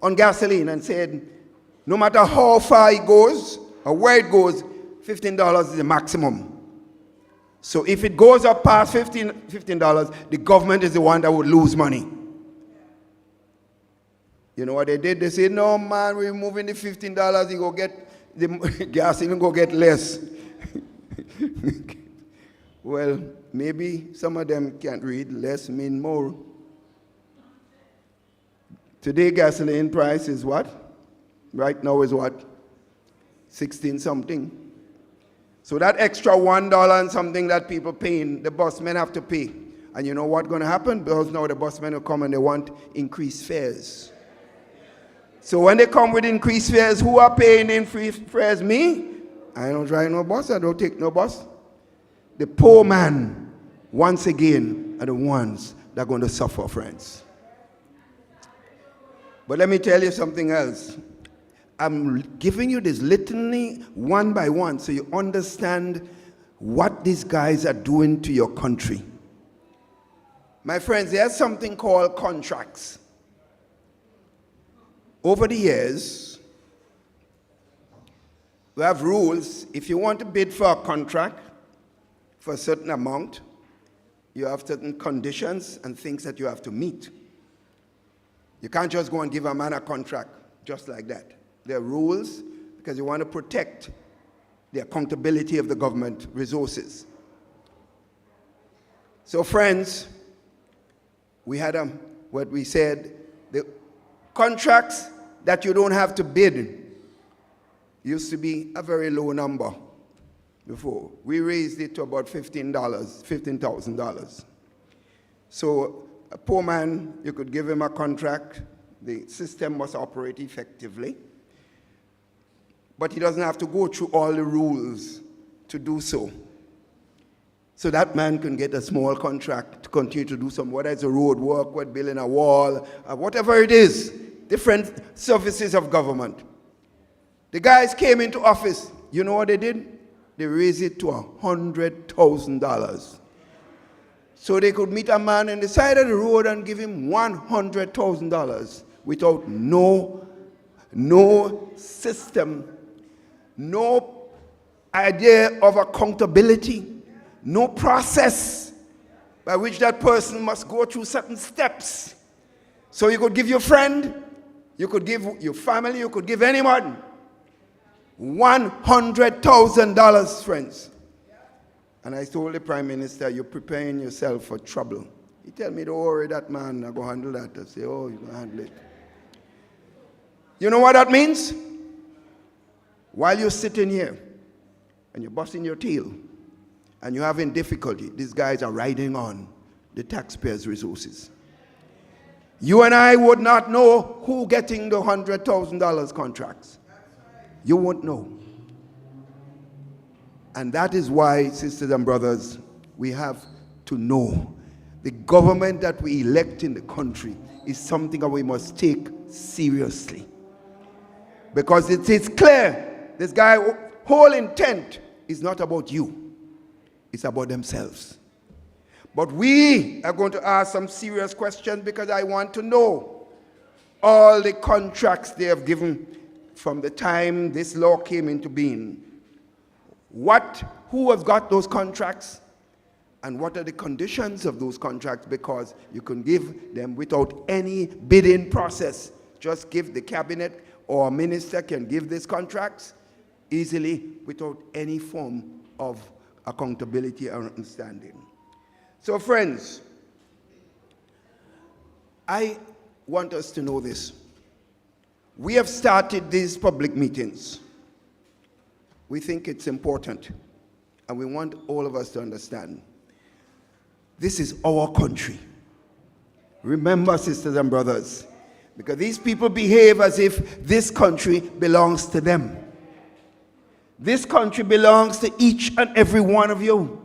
on gasoline and said, no matter how far it goes or where it goes, $15 is the maximum. So if it goes up past $15, the government is the one that would lose money. You know what they did? They said, no man, we're moving the $15, you go get the gas, even go get less. Well, maybe some of them can't read. Less mean more. Today gasoline price is what? Right now is what? 16 something. So that extra $1 and something that people paying, the busmen have to pay. And you know what's going to happen? Because now the busmen will come and they want increased fares. So when they come with increased fares, who are paying increased fares? Me? I don't drive no bus. I don't take no bus. The poor man, once again, are the ones that are going to suffer, friends. But let me tell you something else. I'm giving you this litany one by one so you understand what these guys are doing to your country. My friends, there's something called contracts. Over the years, we have rules. If you want to bid for a contract for a certain amount, you have certain conditions and things that you have to meet. You can't just go and give a man a contract just like that. There are rules because you want to protect the accountability of the government resources. So friends, we had what we said, the contracts that you don't have to bid used to be a very low number before. We raised it to about $15,000. So a poor man, you could give him a contract. The system must operate effectively. But he doesn't have to go through all the rules to do so. So that man can get a small contract to continue to do some, whether it's a road work, whether building a wall, whatever it is, different services of government. The guys came into office. You know what they did? They raised it to $100,000. So they could meet a man on the side of the road and give him $100,000 without no system, no idea of accountability, no process by which that person must go through certain steps. So you could give your friend, you could give your family, you could give anyone $100,000, friends. And I told the Prime Minister, you're preparing yourself for trouble. He tell me, don't worry, that man, I'm going to handle that. I say, oh, you're going to handle it. You know what that means? While you're sitting here and you're busting your tail and you're having difficulty, these guys are riding on the taxpayers' resources. You and I would not know who getting the $100,000 contracts. You won't know. And that is why, sisters and brothers, we have to know the government that we elect in the country is something that we must take seriously. Because it is clear, this guy's whole intent is not about you. It's about themselves. But we are going to ask some serious questions because I want to know all the contracts they have given from the time this law came into being. Who has got those contracts? And what are the conditions of those contracts? Because you can give them without any bidding process. Just give the cabinet or a minister can give these contracts easily without any form of accountability or understanding. So friends, I want us to know this. We have started these public meetings. We think it's important, and we want all of us to understand. This is our country. Remember, sisters and brothers, because these people behave as if this country belongs to them. This country belongs to each and every one of you.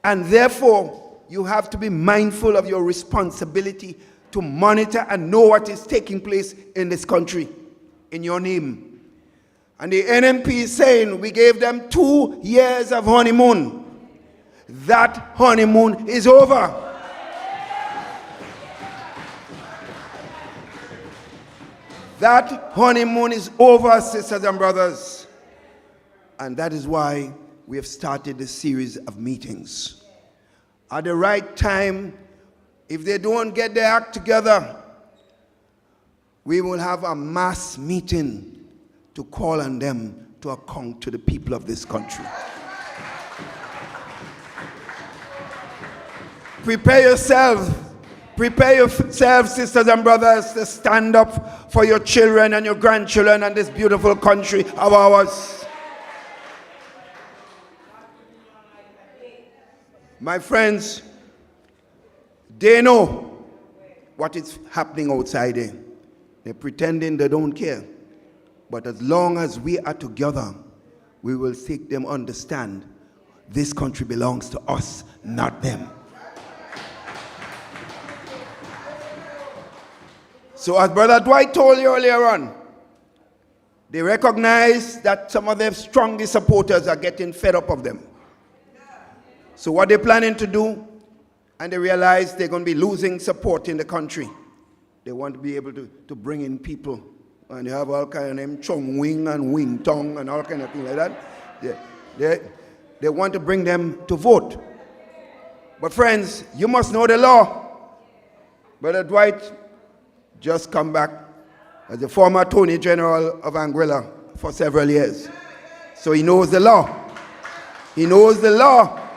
And therefore, you have to be mindful of your responsibility to monitor and know what is taking place in this country in your name. And the NMP is saying we gave them 2 years of honeymoon. That honeymoon is over. That honeymoon is over, sisters and brothers. And that is why we have started this series of meetings. At the right time, if they don't get their act together, we will have a mass meeting to call on them to account to the people of this country. Prepare yourselves, sisters and brothers, to stand up for your children and your grandchildren and this beautiful country of ours. My friends, they know what is happening outside there. They're pretending they don't care. But as long as we are together, we will make them understand this country belongs to us, not them. So as Brother Dwight told you earlier on, they recognize that some of their strongest supporters are getting fed up of them. So what they're planning to do, and they realize they're going to be losing support in the country. They want to be able to bring in people. And you have all kind of names, Chong Wing and Wing Tong and all kind of things like that. They want to bring them to vote. But friends, you must know the law. Brother Dwight just come back as the former Attorney General of Anguilla for several years. So he knows the law. He knows the law.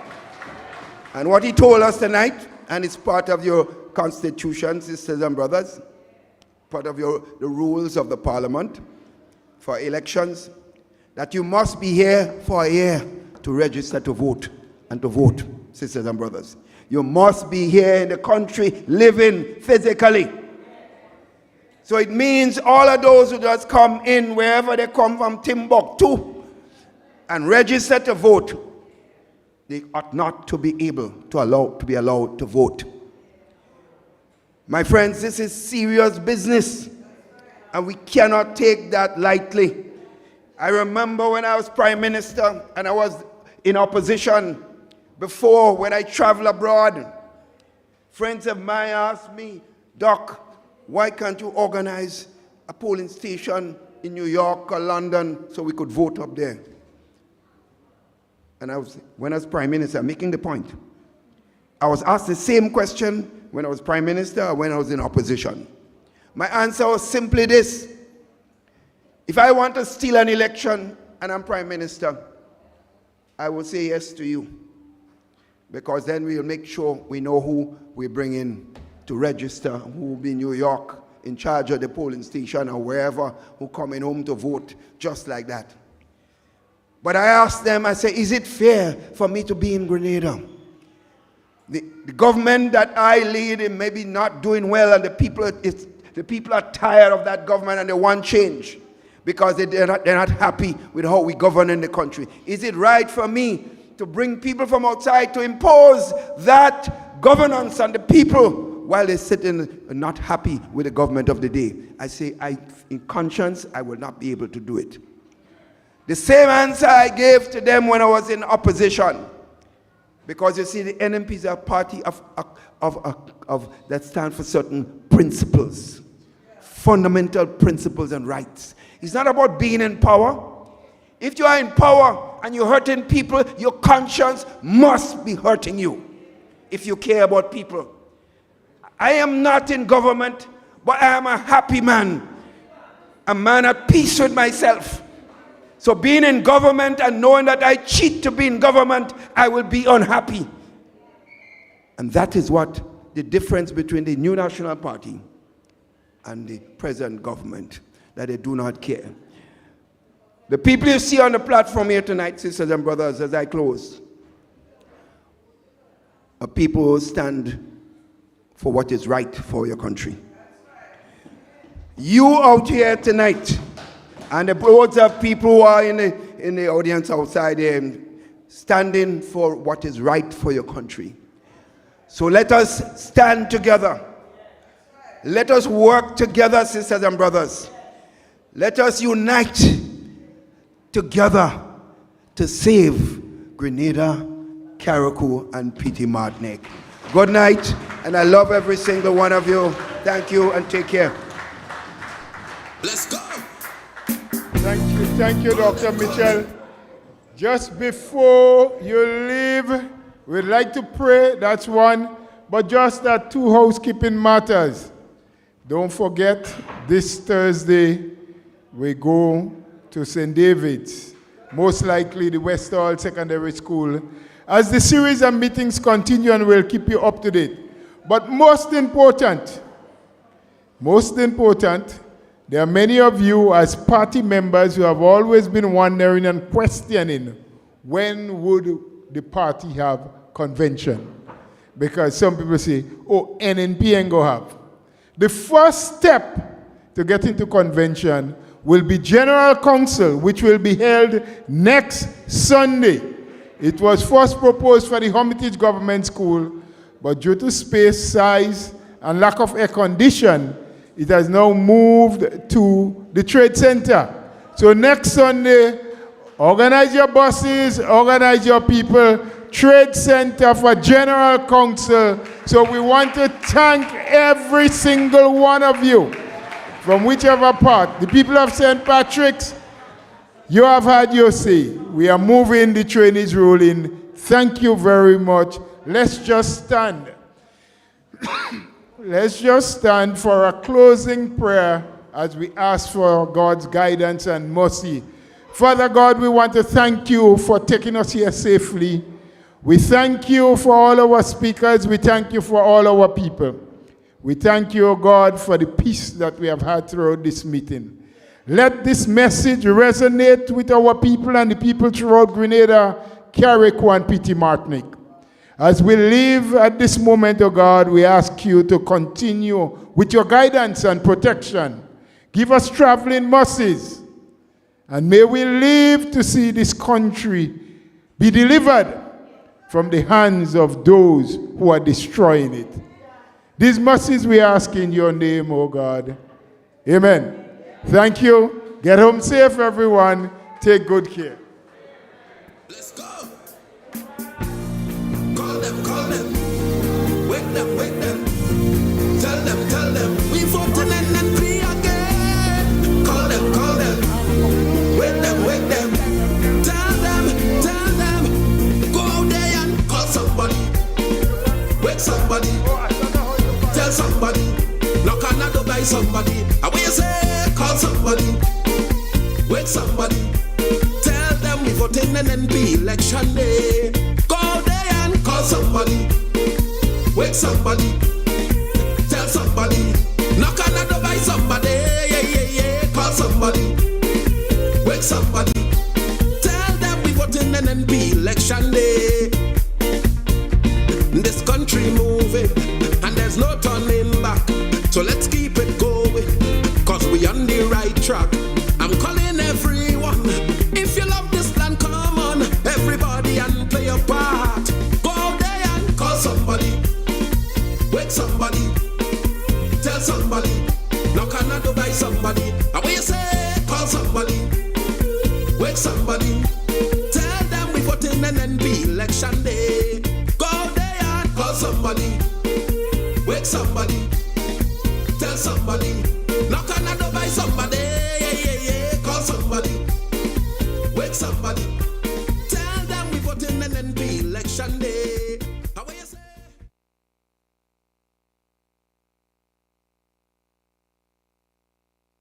And what he told us tonight, and it's part of your constitution, sisters and brothers, part of the rules of the parliament for elections, that you must be here for a year to register to vote and to vote, sisters and brothers. You must be here in the country, living physically. So it means all of those who just come in, wherever they come from, Timbuktu, and register to vote, they ought not to be able to be allowed to vote. My friends, this is serious business, and we cannot take that lightly. I remember when I was Prime Minister and I was in opposition before, when I traveled abroad, friends of mine asked me, Doc, why can't you organize a polling station in New York or London so we could vote up there? And when I was Prime Minister, making the point, I was asked the same question when I was Prime Minister or when I was in opposition. My answer was simply this: if I want to steal an election and I'm Prime Minister, I will say yes to you, because then we'll make sure we know who we bring in to register, who will be in New York in charge of the polling station or wherever, who coming home to vote, just like that. But I asked them, I said, is it fair for me to be in Grenada? The government that I lead is maybe not doing well, and the people are tired of that government and they want change because they're not happy with how we govern in the country. Is it right for me to bring people from outside to impose that governance on the people while they sit in not happy with the government of the day? I say, in conscience, I will not be able to do it. The same answer I gave to them when I was in opposition. Because you see, the NMP is a party that stands for certain principles, fundamental principles and rights. It's not about being in power. If you are in power and you're hurting people, your conscience must be hurting you if you care about people. I am not in government, but I am a happy man, a man at peace with myself. So being in government and knowing that I cheat to be in government, I will be unhappy. And that is what the difference between the New National Party and the present government, that they do not care. The people you see on the platform here tonight, sisters and brothers, as I close, are people who stand for what is right for your country. You out here tonight, and the loads of people who are in the audience outside there, standing for what is right for your country. So let us stand together. Let us work together, sisters and brothers. Let us unite together to save Grenada, Carriacou, and Petite Martinique. Good night, and I love every single one of you. Thank you, and take care. Let's go. Thank you, Dr. Mitchell. Just before you leave, we'd like to pray, that's one, but just that two housekeeping matters. Don't forget, this Thursday, we go to St. David's, most likely the Westall Secondary School, as the series of meetings continue, and we'll keep you up to date. But most important, there are many of you as party members who have always been wondering and questioning, when would the party have convention? Because some people say, oh, NNP ain't go have. The first step to get into convention will be General Council, which will be held next Sunday. It was first proposed for the Hermitage Government School, but due to space, size, and lack of air condition, it has now moved to the Trade Center. So next Sunday, organize your buses, organize your people, Trade Center for General Council. So we want to thank every single one of you from whichever part. The people of St. Patrick's, you have had your say. We are moving, the train is rolling. Thank you very much. Let's just stand. Let's just stand for a closing prayer as we ask for God's guidance and mercy. Father God, we want to thank you for taking us here safely. We thank you for all our speakers. We thank you for all our people. We thank you, O God, for the peace that we have had throughout this meeting. Let this message resonate with our people and the people throughout Grenada, Carrick, and Petit Martinique. As we live at this moment, O God, we ask you to continue with your guidance and protection. Give us traveling mercies, and may we live to see this country be delivered from the hands of those who are destroying it. These mercies we ask in your name, O God. Amen. Thank you. Get home safe, everyone. Take good care. Let's go. Call them. Wake them. Tell them. We voting and free again. Call them. Wake them. Tell them. Go out there and call somebody. Wake somebody. Tell somebody. Knock on the door by somebody. And when you say, call somebody. Wake somebody. Tell them we voting in NNP election day. Go out there and call somebody. Wake somebody. Tell somebody. Knock on the door by somebody. Yeah. Call somebody. Wake somebody. Tell them we voting in NNP election day. This country moving, and there's no turning back. So let's keep it going, cause we on the right track. I'm calling everyone, if you love this land, come on, everybody, and play your part. Go out there and call somebody. Wake somebody. Tell somebody. Knock on the door by somebody. And when you say, call somebody. Wake somebody. Tell them we voting in NNP election day. Go out there and call somebody. Wake somebody. Tell somebody. Knock on the door by somebody. Yeah. Call somebody. Wake somebody. Tell them we voting in NNP election day.